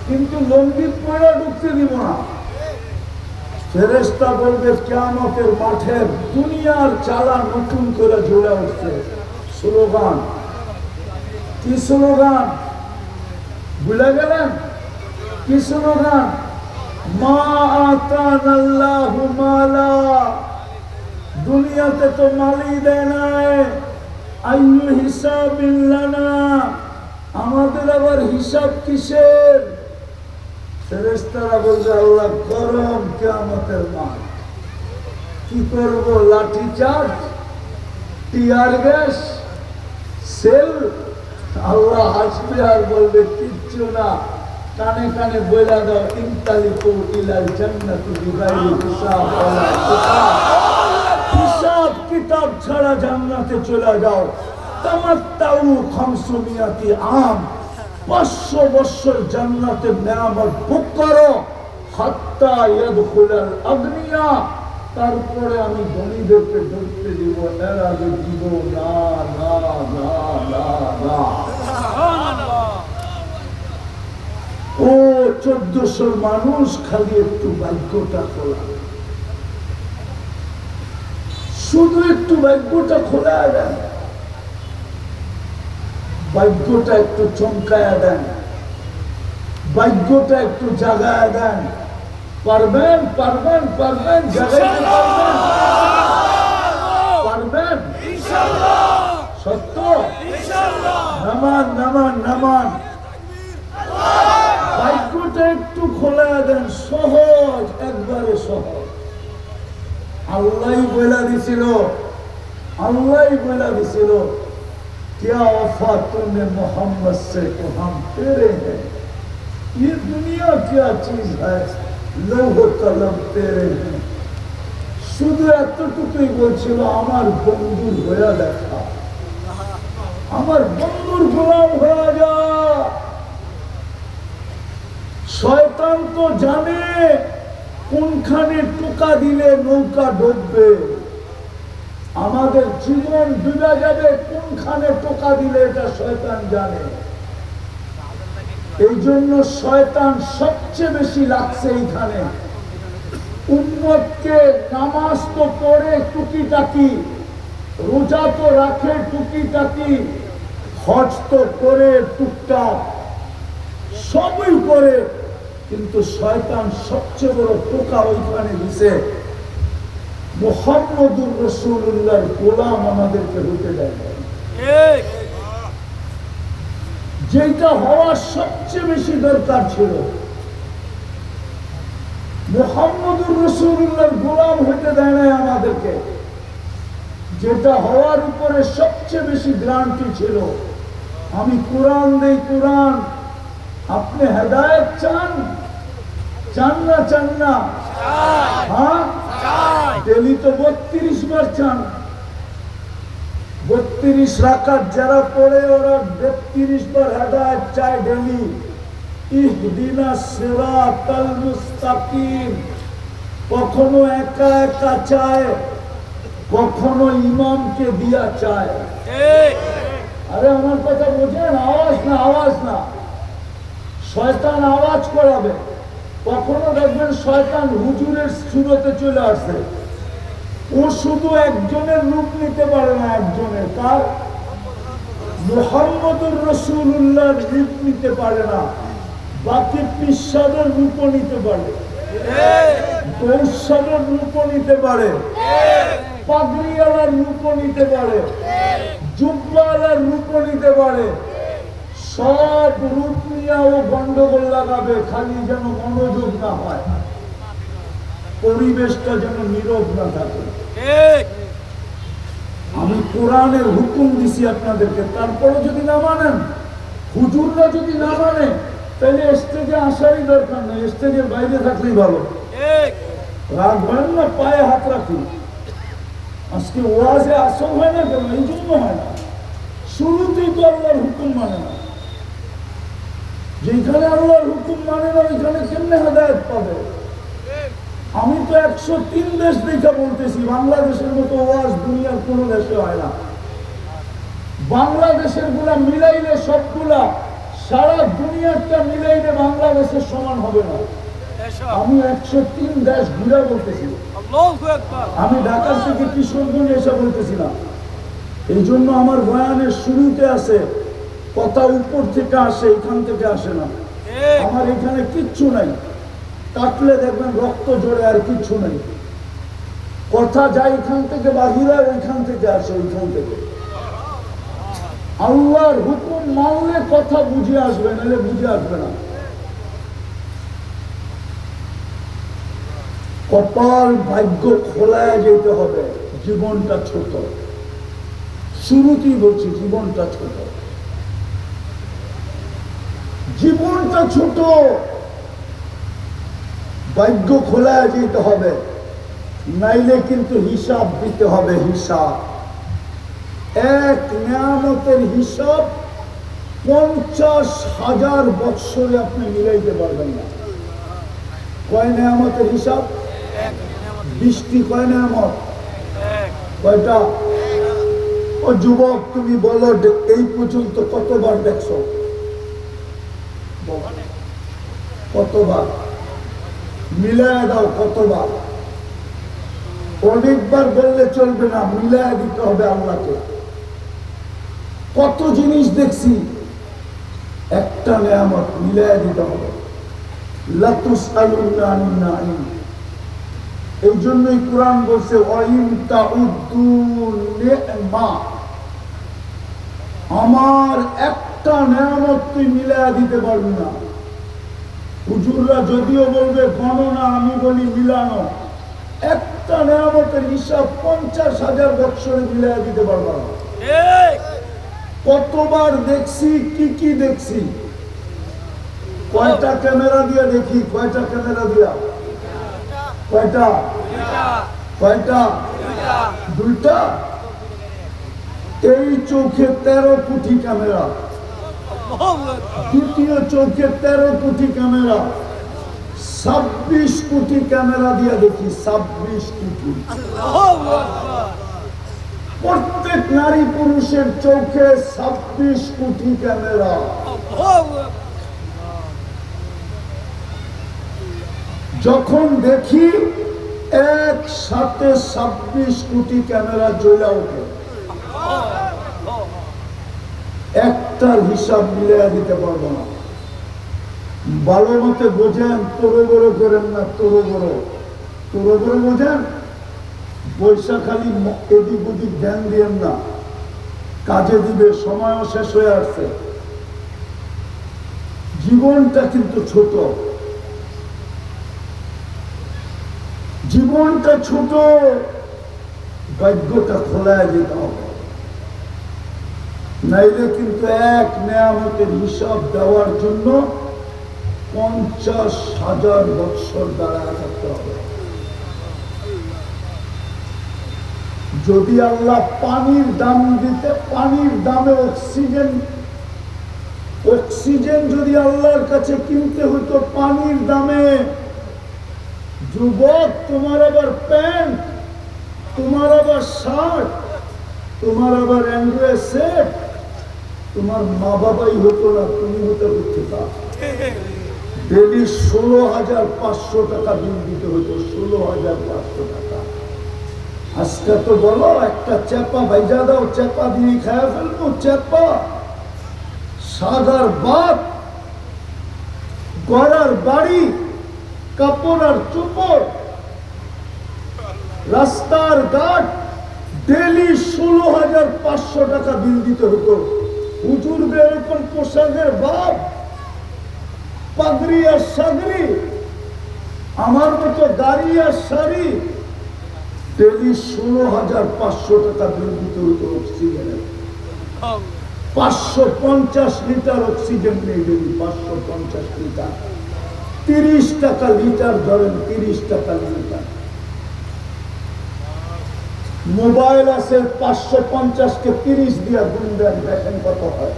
কিন্তু লুঙ্গি পয়রা ঢুকতে দিব না। ফেরেশতা বলবে কিয়ামতের মাঠে দুনিয়ার চালা নতুন করে জ্বলে উঠছে। স্লোগান কি? স্লোগান ভুলে গেলেন? কি স্লোগান? মা আতানাল্লাহু মালা, দুনিয়াতে তো মালই দেয় নাই, আইয়ু হিসাবিল্লানা, আমাদের আবার হিসাব কিসের? ফেরেশতারা বলবে আল্লাহ গরম কিয়ামতের মাঠ, কি করবো? লাঠি চার্জ, টিয়ার গ্যাস, সেল, আল্লাহ হাসবে আর বলবে কিচ্ছু না। কানে কানে বইলা দাও, ইনতালিকু ইলাল জান্নাতি বিগাইরি হিসাব ওয়ালা কিতাব। হিসাব কিতাব ছাড়া জান্নাতে চলে যাও। তামাত্তাউ 500 আম, 500 বছর জান্নাতে নেয়ামত ভোগ করো। হাত্তা ইয়াদখুলাল আগনিয়া, তারপরে আমি ধনীদেরকে ঢুকতে দিব, এর আগে দিব না না না না না। ও 1400 মানুষ, খালি একটু ভাগ্যটা খোলা, শুধু একটু ভাগ্যটা খোলা দেন, ভাগ্যটা একটু চমকায়া দেন, ভাগ্যটা একটু জাগায়া দেন। পারবেন পারবেন পারবেন, জাগাইতে পারবেন পারবেন ইনশাআল্লাহ। সত্য ইনশাআল্লাহ। নামান নামান নামান, ভাগ্যটা একটু খোলা দেন। সহজ, একবারে সহজ। আল্লাহ বলে দিছিল, আল্লাহ বলে দিছিল, क्या वफा तूने मोहम्मद से तो हम तेरे हैं, ये दुनिया क्या चीज है, लौह कलम तेरे हैं। শুধু এতটুকুই বলছিল, আমার বন্ধুর হয়ে দেখা, আমার বন্ধুর গোলাম হয়ে যা। শয়তান তো জানে কোনখানে টোকা দিলে নৌকা ডুববে, আমাদের জীবন ডুবে যাবে কোনখানে টোকা দিলে, এটা শয়তান জানে। এই জন্য শয়তান সবচেয়ে বেশি লাগছে এইখানে। উম্মতকে নামাজ তো পড়ে টুকিটাকি, রোজা তো রাখে টুকিটাকি, হজ তো করে টুকটাক, সবই করে, কিন্তু শয়তান সবচেয়ে বড় টোকা ওইখানে দিছে, মুহাম্মদুর রাসূলুল্লাহর গোলাম আমাদেরকে হতে দেয় না। যেটা হওয়ার সবচেয়ে বেশি দরকার ছিল, মুহাম্মদুর রাসূলুল্লাহর গোলাম হতে দেয় না আমাদেরকে। যেটা হওয়ার উপরে সবচেয়ে বেশি গ্যারান্টি ছিল, আমি কোরআন দেই, কোরআন, আপনি হেদায়েত চান, চান না চান না? হ্যাঁ, ডেলি তো 32 বার চান। 32 রাকাত যারা পড়ে ওরা 32 বার হেদায়েত চায় ডেলি। ইহদিনাস সিরাতাল মুস্তাকিম, কখনো একা একা চায়, কখনো ইমামকে দিয়া চায়। আরে আমার কথা বোঝেন? আওয়াজ না, আওয়াজ না। শয়তান আওয়াজ করাবে। কখনো দেখবেন শয়তান হুজুরের সুরতে চলে আসে, ও শুধু একজনের রূপ নিতে পারে না, একজনের, কার? মুহাম্মদুর রাসূলুল্লাহর রূপ নিতে পারে না, বাকি পিসাদের রূপও নিতে পারে, গৌসাদের রূপও নিতে পারে, পাগড়িওয়ালার রূপও নিতে পারে, জুব্বাওয়ালার রূপও নিতে পারে। সব রূপ নিয়ে ও গন্ডগোল লাগাবে, খালি যেন মনোযোগ না হয়, পরিবেশটা যেন নীরব না থাকে। আমি কোরআনের হুকুম দিছি আপনাদেরকে, তারপরে যদি না মানেন, হুজুররা যদি না মানে, তাহলে স্টেজে আসারই দরকার নেই, স্টেজের বাইরে থাকলেই ভালো। রাখবেন না, পায়ে হাত রাখুন। আজকে ওয়াজে আসর হয় না কেন? এই জন্য হয় না, শুরুতেই তো আল্লাহর হুকুম মানে না। যেখানে আল্লাহর হুকুম মানে না, ওইখানে কেমনে হেদায়েত পাবে? আমি তো 103 দেশ দেখে বলতেছি, বাংলাদেশের মতো ওয়াজ দুনিয়ার কোন দেশে হয় না। বাংলাদেশের গুলা মিলাইলে, সবগুলা সারা দুনিয়ারটা মিলাইলে বাংলাদেশের সমান হবে না। আমি 103 দেশ ঘুরে বলতেছি, আমি ঢাকা থেকে কিশোরগঞ্জ এসে বলতেছি না। এই জন্য আমার বয়ানের শুরুতে আছে, কথা উপর থেকে আসে, এখান থেকে আসে না। আমার এখানে কিচ্ছু নাই, কাটলে দেখবেন রক্ত জোরে, আর কিচ্ছু নাই। কথা যায় এখান থেকে বাহিরে, ওইখান থেকে আসে, ওইখান থেকে। আল্লাহর হুকুম মানলে কথা বুঝে আসবে, নাহলে বুঝে আসবে না। কপাল ভাগ্য খোলায় যেতে হবে, জীবনটা ছোট। শুরুতেই বলছি জীবনটা ছোট, জীবনটা ছোট। ভাগ্য খোলায় যেতে হবে, নাইলে কিন্তু হিসাব দিতে হবে। হিসাব, এক নিয়ামতের হিসাব 50,000 বৎসরে আপনি মিলাইতে পারবেন না। কয় নিয়ামতের হিসাব? বৃষ্টি কয় নিয়ামত? কয়টা? ও যুবক, তুমি বলো এই পর্যন্ত কতবার দেখছো? কতবার? মিলায় দাও কতবার। অনেকবার বললে চলবে না, মিলায় দিতে হবে আল্লাহকে। কত জিনিস দেখছি, একটা নিয়ামত মিলায় দিতে হবে। লাতুসআলুন্না আনিন নাঈম। এই জন্যই কোরআন বলছে ওয়াইন তাউদ্দু নি'মা, আমার একটা নিয়ামত তুই মিলায় দিতে পারবি না। হুজুররা যদিও বলবে গণনা, আমি বলি মিলানো। একটা নিয়ামতের হিসাব 50,000 বৎসরে মিলায় দিতে পারবো না। কতবার দেখছি, কি কি দেখছি। কয়টা ক্যামেরা দিয়ে দেখি? কয়টা ক্যামেরা দিয়া? কয়টা? কয়টা? দুইটা। এই চোখে 13 কোটি ক্যামেরা, দ্বিতীয় চোখে 13 কোটি ক্যামেরা, 26 কোটি ক্যামেরা দিয়ে দেখি। 26 কোটি। প্রত্যেক নারী পুরুষের চোখে 26 কোটি ক্যামেরা। যখন দেখি একসাথে 26 কোটি ক্যামেরা জ্বলে ওঠে, একটার হিসাব মিলিয়ে দিতে পারবো না। ভালো মতে বোঝেন, তোরো বড় করেন না। তোরো বড় বোঝেন, বৈশাখালী এদিক ওদিক ধ্যান দিয়েন না, কাজে দিবে। সময়ও শেষ হয়ে আসছে। জীবনটা কিন্তু ছোট, জীবনটা ছোট। ভাগ্যটা খোলায় যেতে হবে, নাইলে কিন্তু এক নিয়ামতের হিসাব দেওয়ার জন্য 50,000 বৎসর দাঁড়ায় থাকতে হবে। যদি আল্লাহ পানির দাম দিতে, পানির দামে অক্সিজেন যদি আল্লাহর কাছে কিনতে হইতো পানির দামে, যুবক, তোমার আবার প্যান্ট, তোমার আবার শার্ট, তোমার আবার অ্যান্ড্রয়েড সেট, তোমার মা বাবাই হতো না, তুমি হতে হচ্ছে। ডেলি 16,500 টাকা বিল দিতে হতো। 16,500 টাকা। আজকে তো বলো একটা চেপা ভাইজা দাও, চেপা দিয়ে খায়া ফেলবো। চেপা, সাদার ভাত, গড়ার বাড়ি, কাপড় আর চোপড়, রাস্তার ঘাট, ডেলি 16,500 টাকা বিল দিতে হতো। হুজুরদের এরকম পোশাকের ভাব, পাগড়ি আর সাগরি, আমার মতো গাড়ি আর শাড়ি, ডেলি 16,500 টাকা বিল দিতে হতো অক্সিজেনের। 550 লিটার অক্সিজেন নেই ডেলি, 550 লিটার। 30 টাকা লিটার ধরেন, 30 টাকা লিটার। মোবাইল আছে 550-কে 30 দিয়ে গুণ দেন, দেখেন কত হয়।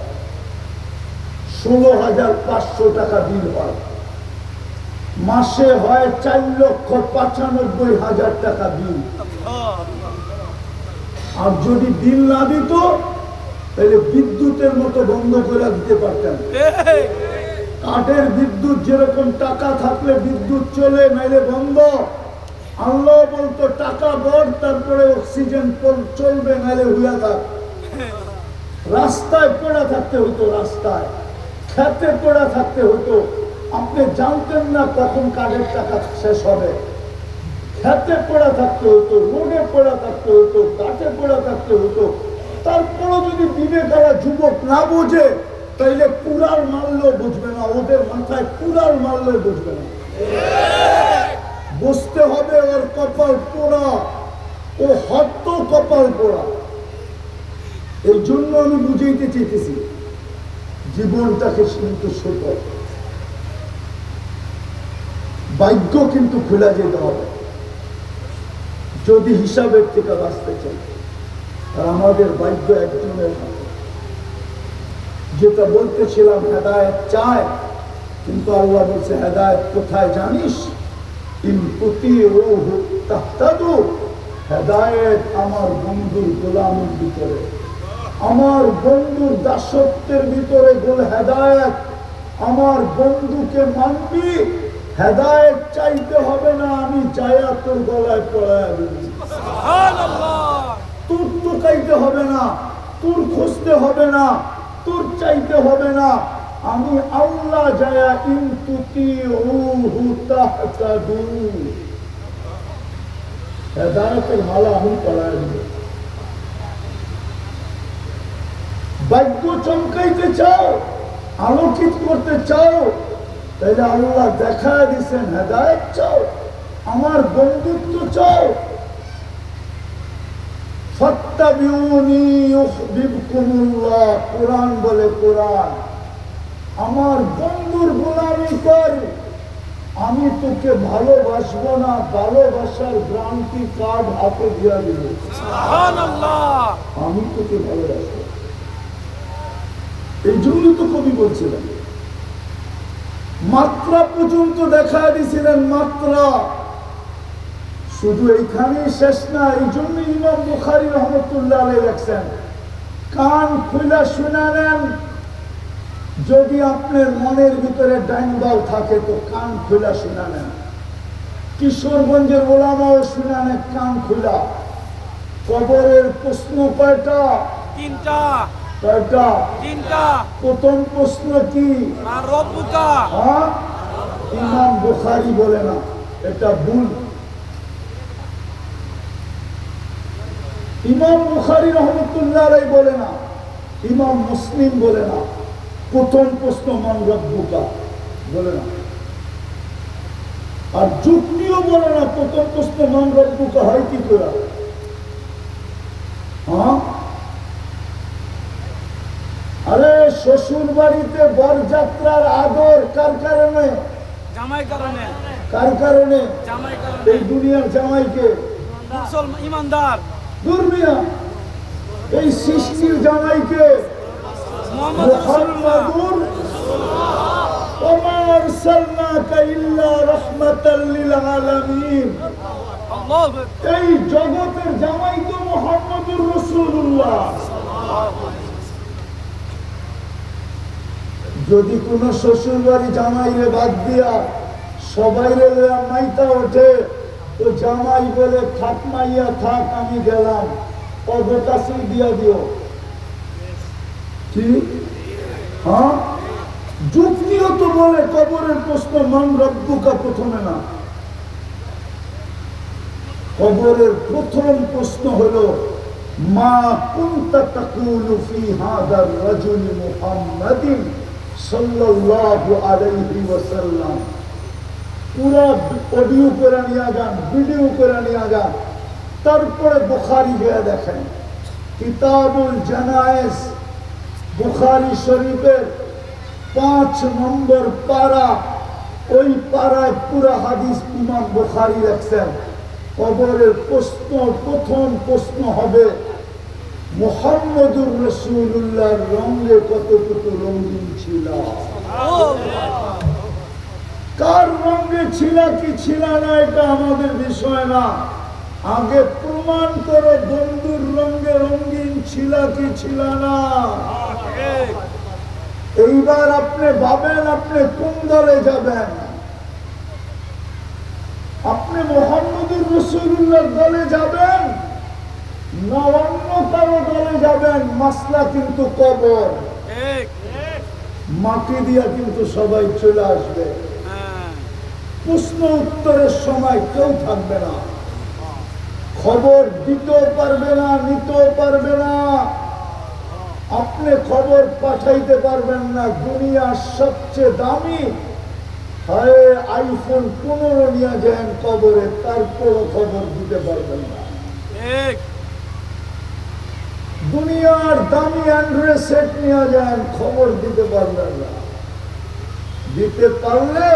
16,500 টাকা বিল হয়। মাসে হয় 4,95,000 টাকা বিল। আর যদি বিল না দিত, তাহলে বিদ্যুতের মতো বন্ধ করে দিতে পারতেন। কাঠের বিদ্যুৎ যেরকম টাকা থাকলে বিদ্যুৎ চলে, নাইলে বন্ধ। আল্লাহ বলতো টাকা বড়, তারপরে অক্সিজেন চলবে, নাইলে হুইয়া থাক। রাস্তায় পড়া থাকতে হতো, রাস্তায় খেতে পড়া থাকতে হতো। আপনি জানতেন না কখন কাঠের টাকা শেষ হবে। খেতে পড়া থাকতে হতো, রোডে পড়া থাকতে হতো, কাঠে পড়া থাকতে হতো। তারপরও যদি বিবেকারা যুবক না বোঝে, তাইলে কুড়াল মারলেও বুঝবে না। ওদের মাথায় কুড়াল মারলেও বুঝবে না। বুঝতে হবে ওর কপাল পোড়া, ও হত কপাল পোড়া। এই জন্য আমি বুঝাইতে চেয়েছি জীবনটাকে কিন্তু ছোট, ভাগ্য কিন্তু খোলা যেতে হবে যদি হিসাবের থেকে বাঁচতে চাই। আর আমাদের ভাগ্য একজনের হাতে। যেটা বলতেছিলাম হেদায়েত চায়, কিন্তু আল্লাহ বলছে হেদায়েত কোথায় জানিস? হেদায়েত আমার বন্ধুর গোলামের ভিতরে, আমার বন্ধুর দাসত্বের ভিতরে হেদায়েত। আমার বন্ধুকে মানবি, হেদায়েত চাইতে হবে না, আমি চাইয়া তোর গলায় পড়ায় দিবি। তোর তো চাইতে হবে না, তোর খুঁজতে হবে না, তোর চাইতে হবে না, আমি আল্লাহ যায়া হেদায়েতের মালা আমি পড়ায় দিব। ভাগ্য চমকাইতে চাও, আলোকিত করতে চাও, তাইলে আল্লাহ দেখা দিচ্ছেন হেদায়েত চাও, আমার বন্ধুত্ব চাও, ফাত্তাবিউনি ইউহিব্বুকুমুল্লাহ। কোরআন বলে, কোরআন আমার বন্ধুর গোলামি কর, আমি তোকে ভালোবাসবো না, ভালোবাসার গ্রান্টি কার্ড হাতে দিয়া দিব। সুবহানাল্লাহ, আমি তোকে ভালোবাসবো। এই জন্য তো কবি বলছিলেন, মাত্রা পর্যন্ত দেখা দিয়েছিলেন, মাত্রা। শুধু এইখানেই শেষ না, এই জন্য ইমাম বুখারী রহমতুল্লাহ আলাইহি লেখছেন, কান খুলে শুনে নেন। যদি আপনার মনের ভিতরে ডাইনবাল থাকে তো কান খুলে শুনে নেন। কিশোরগঞ্জের ওলামাও শুনে নেন কান খুলা। কবরের প্রশ্ন কয়টা? তিনটা। কয়টা? তিনটা। প্রথম প্রশ্ন কি? রব্বুকা। হ্যাঁ, ইমাম বুখারী বলে না, এটা ভুল। ইমাম বুখারী রহমতুল্লাহ আলাইহি বলে না, ইমাম মুসলিম বলে না, প্রথম প্রশ্ন মান রব্বুকা বলে না। আর যুক্তিও বলে না, প্রথম প্রশ্ন মান রব্বুকা হয় কি করে? হ্যাঁ, আরে শ্বশুর বাড়িতে বরযাত্রার আদর কার কারণে? জামাই কারণে। কার কারণে? জামাই কারণে। এই দুনিয়ার জামাইকে ইমানদার দুর্মিয়া, এই সৃষ্টির জামাইকে মুহাম্মাদুর ওয়া আরসালনাকা ইল্লা রাহমাতাল লিল আলামিন। এই জগতের জামাই তো মুহাম্মাদুর রাসূলুল্লাহ। যদি কোন শ্বশুর বাড়ি জামাইরে বাদ দিয়া সবাই মাইতা ওঠে, তো জামাই বলে থাক মাইয়া থাক, আমি গেলাম, অবকাশই দিয়া দিও। কি? হ্যাঁ, যুক্তিও তো বলে কবরের প্রশ্ন মান রব্বুকা প্রথমে না। কবরের প্রথম প্রশ্ন হলো মা কুনতা তাকুলু ফি হাদার রাজুল মুহাম্মাদিন সাল্লাল্লাহু আলাইহি ওয়াসাল্লাম। পুরা অডিও করে নিয়ে যান, ভিডিও করে নিয়ে যান, তারপরে বুখারী গিয়ে দেখেন, কিতাবুল জানায়েজ বুখারী শরীফের 5 নম্বর পারা, ওই পারায় পুরা হাদিস ইমাম বুখারী লেখছেন। কবরের প্রশ্ন, প্রথম প্রশ্ন হবে মুহাম্মদুর রাসূলুল্লাহর রঙে কতটুকু রঙিন ছিল, কার রঙে ছিল কি ছিল না এটা আমাদের বিষয় না, আগে প্রমাণ করো বন্ধুর রঙে রঙিন ছিল কি ছিল না। এইবার আপনি ভাবেন আপনি কোন দলে যাবেন? আপনি মুহাম্মদুর রাসূলুল্লাহর দলে যাবেন না অন্য কারো দলে যাবেন? মাসলা কিন্তু কবর, মাটি দিয়া কিন্তু সবাই চলে আসবে, প্রশ্ন উত্তরের সময় কেউ থাকবে না, খবর দিতেও পারবে না, নিতেও পারবে না, আপনি খবর পাঠাইতে পারবেন না। দুনিয়ার সবচেয়ে দামি হয় আইফোন 15 নিয়ে যান কবরে, তারপরও খবর দিতে পারবেন না। দুনিয়ার দামি অ্যান্ড্রয়েড সেট নিয়ে যান, খবর দিতে পারলেন না। দিতে পারলে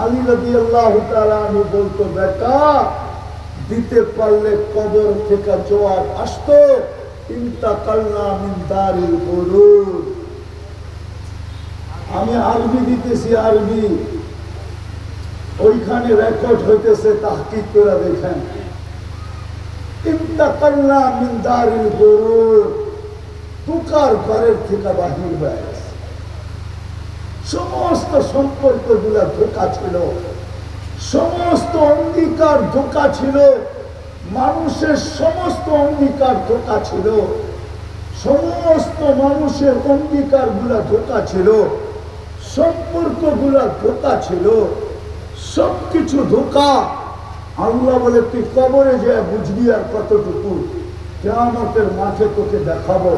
আলী রাদিয়াল্লাহু তাআলা আনহু বলতো, বেটা দিতে পারলে কবর থেকে জবাব আসতো, ইন্তাকালনা মিন দারিল গুরুর। আমি আরবি দিতেছি, আরবি ওইখানে রেকর্ড হইতেছে, তাহকিক করে দেখেন। ইন্তাকালনা মিন দারিল গুরুর, তুকার ঘরের থেকে বাহির হয়ে গেছে। সমস্ত সম্পর্ক গুলা ধোঁকা ছিল, সমস্ত অঙ্গীকার ধোঁকা ছিল, মানুষের সমস্ত অঙ্গীকার ধোঁকা ছিল, সমস্ত মানুষের অঙ্গীকার গুলা ধোঁকা ছিল, সম্পর্ক গুলা ধোঁকা ছিল, সবকিছু ধোঁকা। আল্লাহ বলে, তুই কবরে যে বুঝবি আর কতটুকু, কিয়ামতের মাঠে তোকে দেখাবো।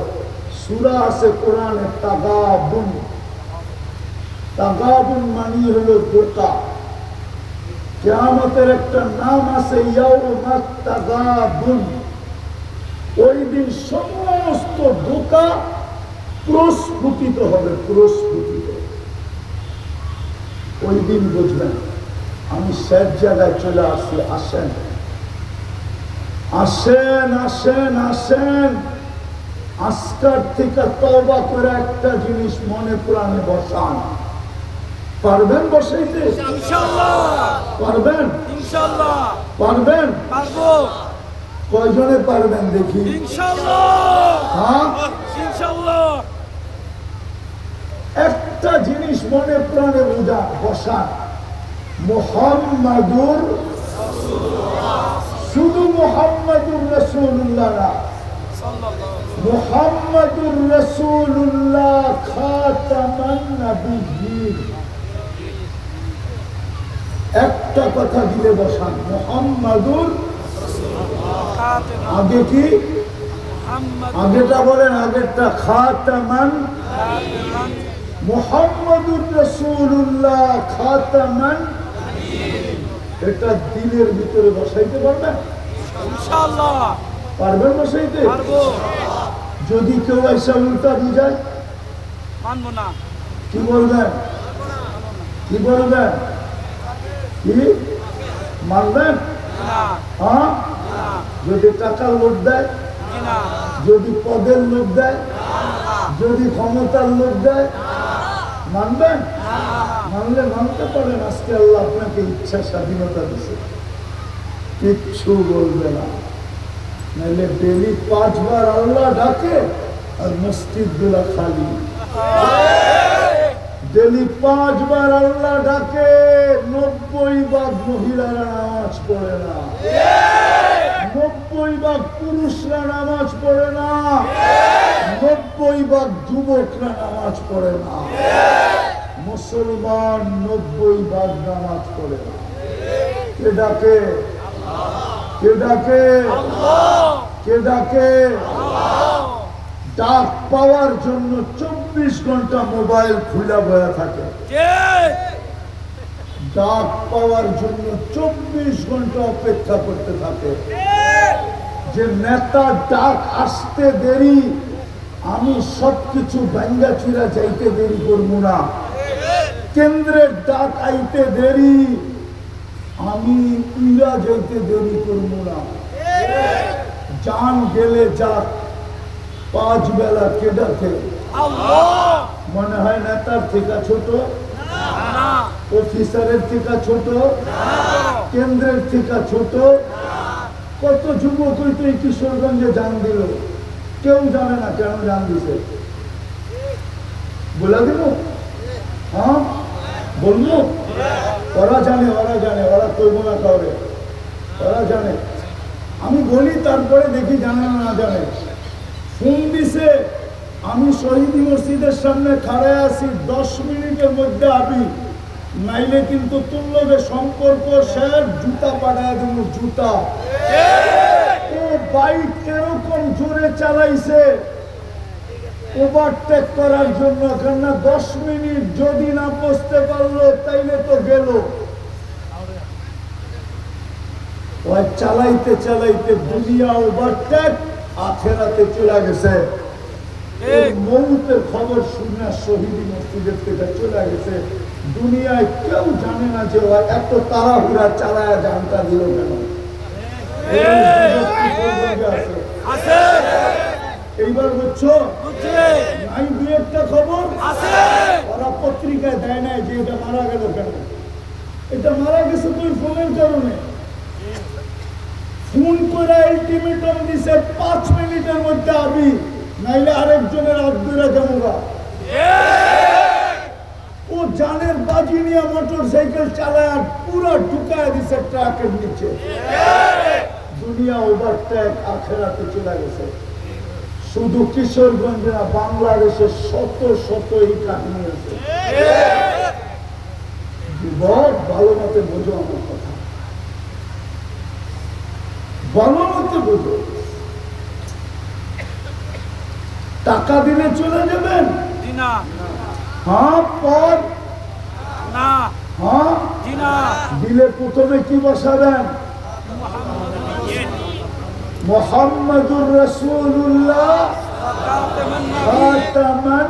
সূরা আছে কোরআনে, তাগাবুন। তাগাবুন মানে হলো ধোঁকা। কিয়ামতের একটা নাম আছে, ইয়াউমাত তাগাবুন। ওই দিন সমস্ত ধোঁকা প্রস্ফুটিত হবে, প্রস্ফুটিত। ওই দিন বুঝবেন। আমি শেষ জায়গায় চলে আসছি, আসেন আসেন আসেন আসেন। আজকার থেকে তওবা করে একটা জিনিস মনে প্রাণে বসান। পারবেন বসাইতে? ইনশাআল্লাহ পারবেন? ইনশাআল্লাহ পারবেন? পারবো কয়জনে পারবেন দেখি? ইনশাআল্লাহ হ্যাঁ, ইনশাআল্লাহ। একটা জিনিস মনে প্রাণে বসান, মুহাম্মাদুর, শুধু মুহাম্মাদুর রাসূলুল্লাহ না, মুহাম্মাদুর রাসূলুল্লাহ খাতামান নবিয়্যিন। একটা কথা দিলে বসান, মুহাম্মাদুর। আগে কি? আগেটা বলেন, আগেরটা খাতামান। মুহাম্মাদুর রাসূলুল্লাহ খাতামান, এটা দিলের ভিতরে বসাইতে পারবেন? ইনশাআল্লাহ পারবেন বসাইতে? পারবো। যদি কেউ এসে উল্টা বুঝায়, মানবো না। কি বলবেন? কি বলবেন? কি মানবেন? না হ্যাঁ, না যদি টাকার লোভ দেয়, না যদি পদের লোভ দেয়, যদি ক্ষমতার লোভ দেয়, মানবেন? মানলে মানতে পারেন। আজকে আল্লাহ আপনাকে ইচ্ছা স্বাধীনতা দিচ্ছে, কিচ্ছু বলবে না। নাহলে ডেলি 5 বার আল্লাহ ডাকে আর মসজিদ গুলা খালি। ডেলি 5 বার আল্লাহ ডাকে, 90% মহিলারা নামাজ পড়ে না, 90% পুরুষরা নামাজ পড়ে না, 90% যুবকরা নামাজ পড়ে না। মুসলমান 90% নামাজ পড়ে না। কে ডাকে? কে ডাকে? কে ডাকে? ডাক পাওয়ার জন্য 24 ঘন্টা মোবাইল খুলে বয়া থাকে। ডাক পাওয়ার জন্য 24 ঘন্টা অপেক্ষা করতে থাকে। যে নেতা ডাক আসতে দেরি, আমি সবকিছু ভাঙ্গা চুরা যাইতে দেরি করবো না। কেন্দ্রের ডাক আইতে দেরি, আমি ইরা যাইতে দেরি করবো না। জান গেলে যাক, 5 বেলা কে ডাকে? মনে হয় নেতার থেকে ছোট, অফিসারের থেকে ছোট, কেন্দ্রের থেকে ছোট। কত যুবক হইতো এই কিশোরগঞ্জে জান দিল, কেউ জানে না কেন জান দিছে। বলে দিব? হ্যাঁ বলবো? ওরা জানে, ওরা জানে, ওরা করব না কাউরে, ওরা জানে। আমি বলি, তারপরে দেখি জানে না জানে। ফোন দিছে, আমি শহীদ মসজিদের সামনে খাড়ায় আছি, 10 মিনিটের মধ্যে আবি, নাইলে কিন্তু তুল্যবে সম্পর্ক শেষ, জুতা পাঠায় দেব, জুতা। ও বাইক এরকম জোরে চালাইছে ওভারটেক করার জন্য, কেননা 10 মিনিট যদি না পৌঁছতে পারলো তাইলে তো গেল। ওই চালাইতে চালাইতে দুনিয়া ওভারটেক আখেরাতে চলে গেছে। এই ঠিক। মৌতের খবর শুনে শহীদ মসজিদের থেকে চলে গেছে। দুনিয়ায় কেউ জানে না যে ও এত তাড়াহুড়া চালায় জানটা দিল কেন। এই যুবক কিশোরগঞ্জে আছে। আছে। এইবার বুঝছো বুঝছি। নাই দুই একটা খবর আছে। ওরা পত্রিকায় দেয় নাই যে এটা মারা গেল কেন। এটা মারা গেছে তুই ফোনের কারণে। ফোন করে আলটিমেটাম দিছে 5 মিনিটের মধ্যে আবি, নাইলে আরেকজনের আব্দুরা জামুরা। ও জানের বাজি নিয়ে মোটর সাইকেল চালায় পুরো ঢুকায় দিছে ট্রাকের নিচে। দুনিয়া ওভারটেক, আখেরাতে চলে গেছে। শুধু কিশোরগঞ্জ না, বাংলাদেশে শত শত এই কাহিনী আছে। যুবক ভালো মতে বোঝো আমার কথা, ভালো মতে বোঝো। টাকা দিলে চলে যাবেন? জি না। হ্যাঁ। পদ? না। হ্যাঁ। জি না। দিলে প্রথমে কি বসাবেন? মুহাম্মাদুর রাসূলুল্লাহ খাতামান।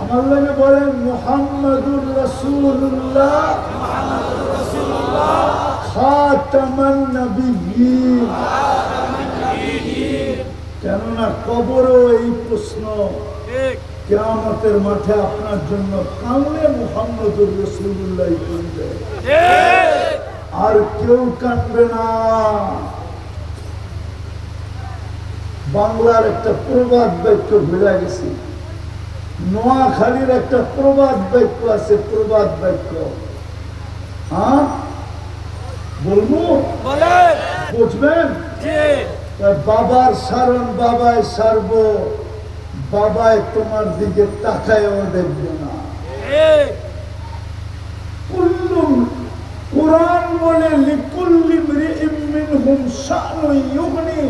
আমার লাগে বলেন মুহাম্মাদুর রাসূলুল্লাহ খাতামান নবিয়্যিন। কেননা কবরও এই প্রশ্ন, ঠিক। কিয়ামতের মাঠে আপনার জন্য কানলে মুহাম্মাদুর রাসূলুল্লাহ কানবে, ঠিক। আর কেউ কানবে না। বাংলার একটা প্রবাদ বাক্য ভুলে গেছি। নোয়াখালীর একটা প্রবাদ বাক্য আছে, প্রবাদ বাক্য। হ্যাঁ বলবো? বলেন। বুঝবেন? জি। বাবার সারণ বাবায় সারব, বাবায় তোমার দিকে তাকায়ও দেখবে না। ঠিক। কুল্লুম, কুরআন বলে লিকুল্লি মরিইম মিনহুম শানুন ইউগনি।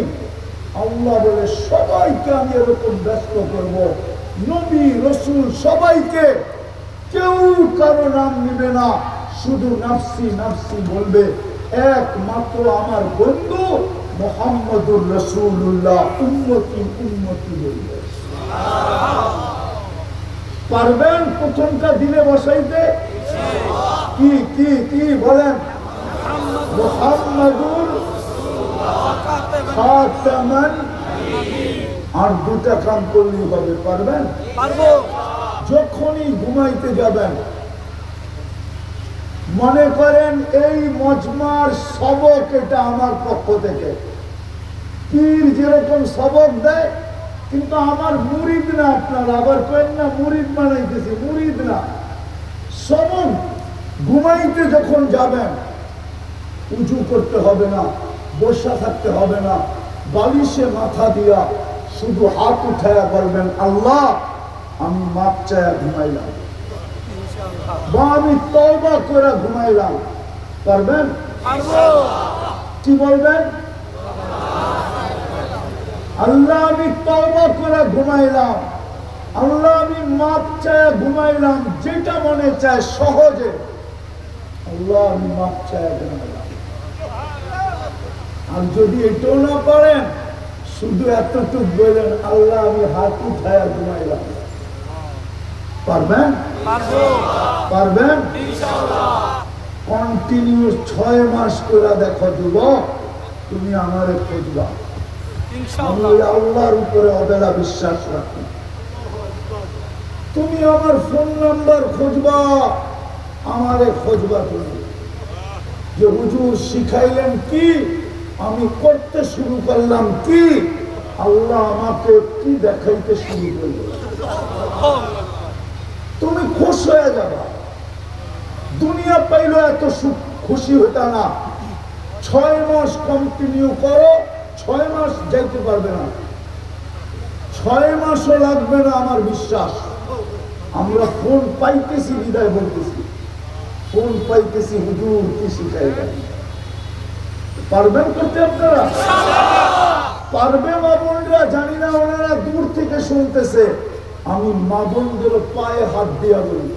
আল্লাহ বলে সবাইকে আমি এরকম ব্যস্ত করব, নবী রাসূল সবাইকে। কেউ কারো নাম নিবে না, শুধু নাফসি নাফসি বলবে। একমাত্র আমার বন্ধু মুহাম্মাদুর রাসূলুল্লাহ উম্মতি উম্মতি বলবে। পারবেন প্রথমটা দিলে বসাইতে? কি কি কি বলেন? মুহাম্মাদুর খাতামান। আর দুটা কাম করলেই হবে। পারবেন? পারবো। যখনই ঘুমাইতে যাবেন মনে করেন এই মজমার সবক এটা আমার পক্ষ থেকে। পীর যেরকম সবক দেয়, কিন্তু আমার মুরিদ না। আপনারা আবার কেন না মুরিদ বানাইতেছি, মুরিদ না। সবক ঘুমাইতে যখন যাবেন উঁচু করতে হবে না, বসা থাকতে হবে না, বালিশে মাথা দিয়া শুধু হাত উঠায়া বলবেন আল্লাহ আমি মাপ চায়া ঘুমাইলাম, বা আমি তওবা করে ঘুমাইলাম। পারবেন? পারবো। কি বলবেন? আল্লাহ আমি তওবা করে ঘুমাইলাম, আল্লাহ আমি মাপ চায়া ঘুমাইলাম। যেটা মনে চায় সহজে, আল্লাহ আমি মাপ চায়া ঘুমাইলাম। আর যদি এটাও না পারেন, শুধু এতটুকু বলেন আল্লাহ আমি হাত উঠায়া ঘুমাইলাম। পারবেন? পারবো। পারবেন? ইনশাআল্লাহ। কন্টিনিউ 6 মাস করে দেখো যুবক, তুমি আমারে খুঁজবা। আমি ইনশাআল্লাহ। ওই আল্লাহর উপরে অবেলা বিশ্বাস রাখি। তুমি আমার ফোন নাম্বার খুঁজবা, আমারে খুঁজবা। তুমি যে হুজুর শিখাইলেন কি, আমি করতে শুরু করলাম কি, আল্লাহ আমাকে কি দেখাইতে শুরু করলো, তুমি খুশ হয়ে যাবা। দুনিয়া পাইলো এত সুখ খুশি হইতা না। 6 মাস কন্টিনিউ করো, 6 মাস যাইতে পারবে না, 6 মাসও লাগবে না আমার বিশ্বাস। আমরা ফোন পাইতেছি বিদায় বলতেছি, ফোন পাইতেছি হুজুর কি শিখাইবেন। পারবেন করতে আপনারা? পারবে মা বোনরা? জানি না, ওনারা দূর থেকে শুনতেছে। আমি মা বোনদের পায়ে হাত দিয়া বলি,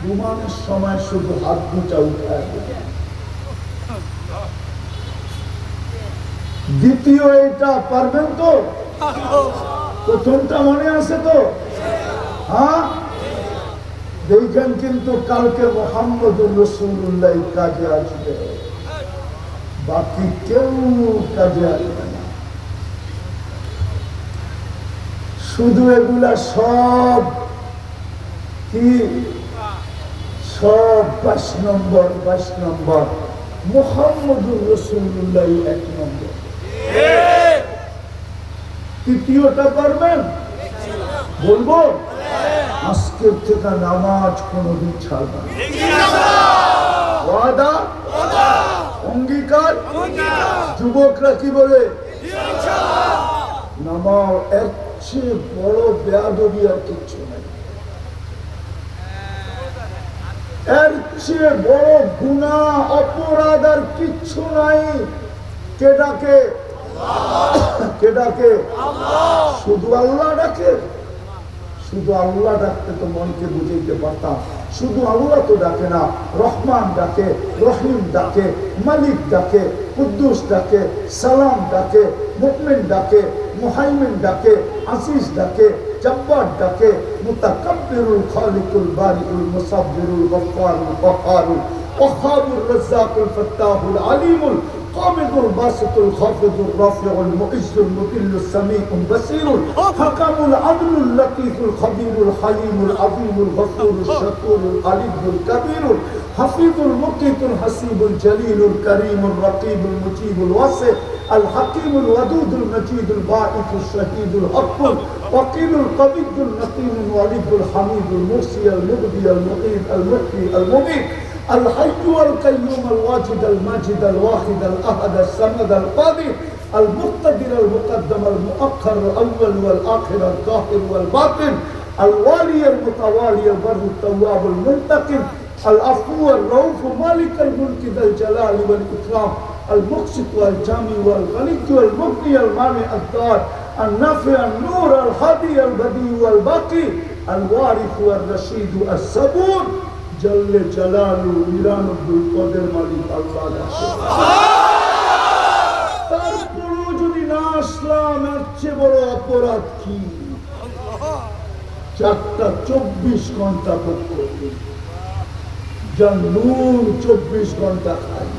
ঘুমানোর সময় শুধু হাত দুটা উঠায় দ্বিতীয় এটা পারবেন তো? প্রথমটা মনে আছে তো? হ্যাঁ, দেখেন কিন্তু কালকে মুহাম্মদুর রাসূলুল্লাহ কাজে আসবে, বাকি কেউ কাজে আসবে না। শুধু এগুলা সব কি, সব 22 নম্বর, মুহাম্মদুর রাসূলুল্লাহ 1 নম্বর। তৃতীয়টা পারবেন? বলবো আজকের থেকে নামাজ কোনদিন ছাড়বে না। ওয়াদা, অঙ্গীকার। যুবকরা কি বলে? নামাজ এর চেয়ে বড় বেয়াদবি আর কিচ্ছু নাই, এর চেয়ে বড় গুনাহ অপরাধ আর কিচ্ছু নাই। কে ডাকে? কে ডাকে? শুধু আল্লাহ ডাকে। শুধু আল্লাহ ডাকতে তো মনকে বুঝাইতে পারতাম, শুধু আল্লাহ তো ডাকে না, রহমান ডাকে, রহিম ডাকে, মালিক ডাকে, কুদ্দুস ডাকে, সালাম ডাকে, মুমিন ডাকে, মুহাইমিন ডাকে, আজিজ ডাকে, জব্বার ডাকে, মুতাকাব্বিরুল খালিকুল বারিউল মুসাব্বিরুল গফফারুল কহ্হারুল ওয়াহ্হাবুর রাজ্জাকুল ফাত্তাহুল আলিমুল قابض الباسط الخافض الرافع المعز المذل السميع البصير حكم العدل اللطيف الخبير الحليم العظيم الغفور الشكور العليم الكبير حفيظ المقيت الحسيب الجليل الكريم الرقيب المجيب الواسع الحكيم الودود المجيد الباعث الشهيد الحق الوكيل القوي النقيم الوليد الحميد المرسي المبدي المعيد المحيي المميت الحي والقيوم الواجد الماجد الواحد الأحد الصمد القادر المقتدر المقدم المؤخر الأول والآخر الظاهر والباطن الوالي المتوالي البر التواب المنتقم العفو الرؤوف مالك الملك ذا الجلال والإكرام المقسط والجامع والغني والمغني المانع الدار النافع النور الهادي البديع والباقي الوارث والرشيد الصبور জল্লে জালালু 99 পদের মালিক আল্লাহ আছে। তারপরও যদি না আসলাম, এর চেয়ে বড় অপরাধ কি? 24 ঘন্টা করতে, যার নূর 24 ঘন্টা খায়,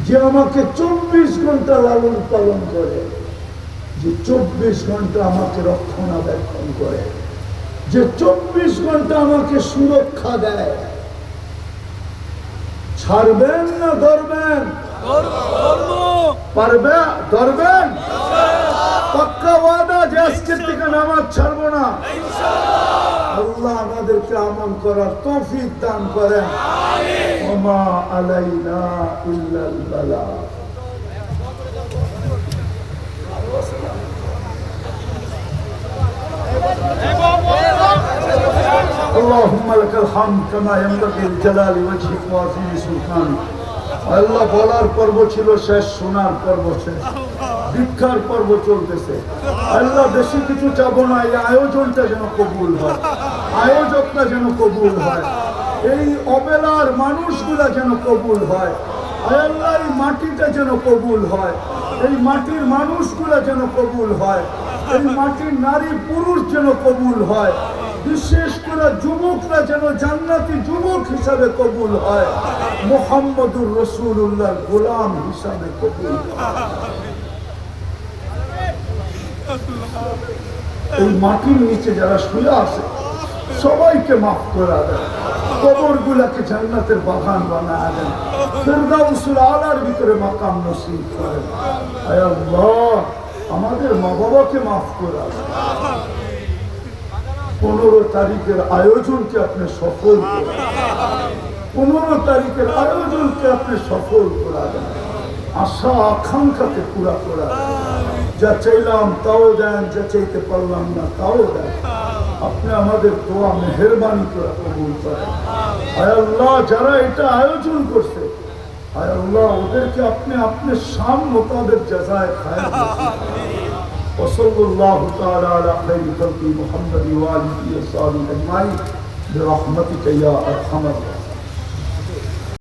যে আমাকে 24 ঘন্টা লালন পালন করে, যে 24 ঘন্টা আমাকে রক্ষণাবেক্ষণ করে, যে 24 ঘন্টা আমাকে সুরক্ষা দেয়, ছাড়বেন না ধরবেন? পারবে? ধরবেন? পাক্কা ওয়াদা যে আজকের থেকে নামাজ ছাড়বো না। আল্লাহ আমাদেরকে আমল করার তৌফিক দান করেন। ওমা আলাইনা ইল্লাল বালাগ। اللهم لك الحمد كما ينبغي لجلال وجهك وعظيم سلطانك। আল্লাহ বলার পর্ব ছিল শেষ, শোনার পর্ব শেষ, ভিক্ষার পর্ব চলতেছে। আল্লাহ বেশি কিছু চাবো না, এই আয়োজনটা যেন কবুল হয়, আয়োজকটা যেন কবুল হয়, এই অবেলার মানুষগুলা যেন কবুল হয়। আল্লাহ এই মাটিটা যেন কবুল হয়, এই মাটির মানুষগুলা যেন কবুল হয়, এই মাটির নারী পুরুষ যেন কবুল হয়, বিশেষ করে যুবকরা যেন জান্নাতি যুবক হিসাবে কবুল হয়, মুহাম্মদুর রাসূলুল্লাহর গোলাম হিসাবে কবুল হয়। এই মাটির নিচে যারা শুয়ে আছে সবাইকে মাফ করে দেন, কবরগুলাকে জান্নাতের বাগান বানায় দেন, ফিরদাউসুল আলার ভিতরে মাকাম নসিব করেন। আয় আল্লাহ আমাদের মা বাবাকে মাফ করে দেন। 15 তারিখের আয়োজনকে আপনি সফল করেন, 15 তারিখের আয়োজনকে আপনি সফল করে দেন, আশা আকাঙ্ক্ষাকে পুরা করে দেন। যা চাইলাম তাও দেন, যা চাইতে পারলাম না তাও দেন। আপনি আমাদের দোয়া মেহেরবানি করে কবুল করেন। আয় আল্লাহ যারা এটা আয়োজন করছে, আয় আল্লাহ ওদেরকে আপনি আপনার শান মোতাবেক জাযায়ে খায়ের নসিব। وصلى الله تعالى على خير خلق محمد وآله وصحبه أجمعين برحمتك يا أرحم الراحمين।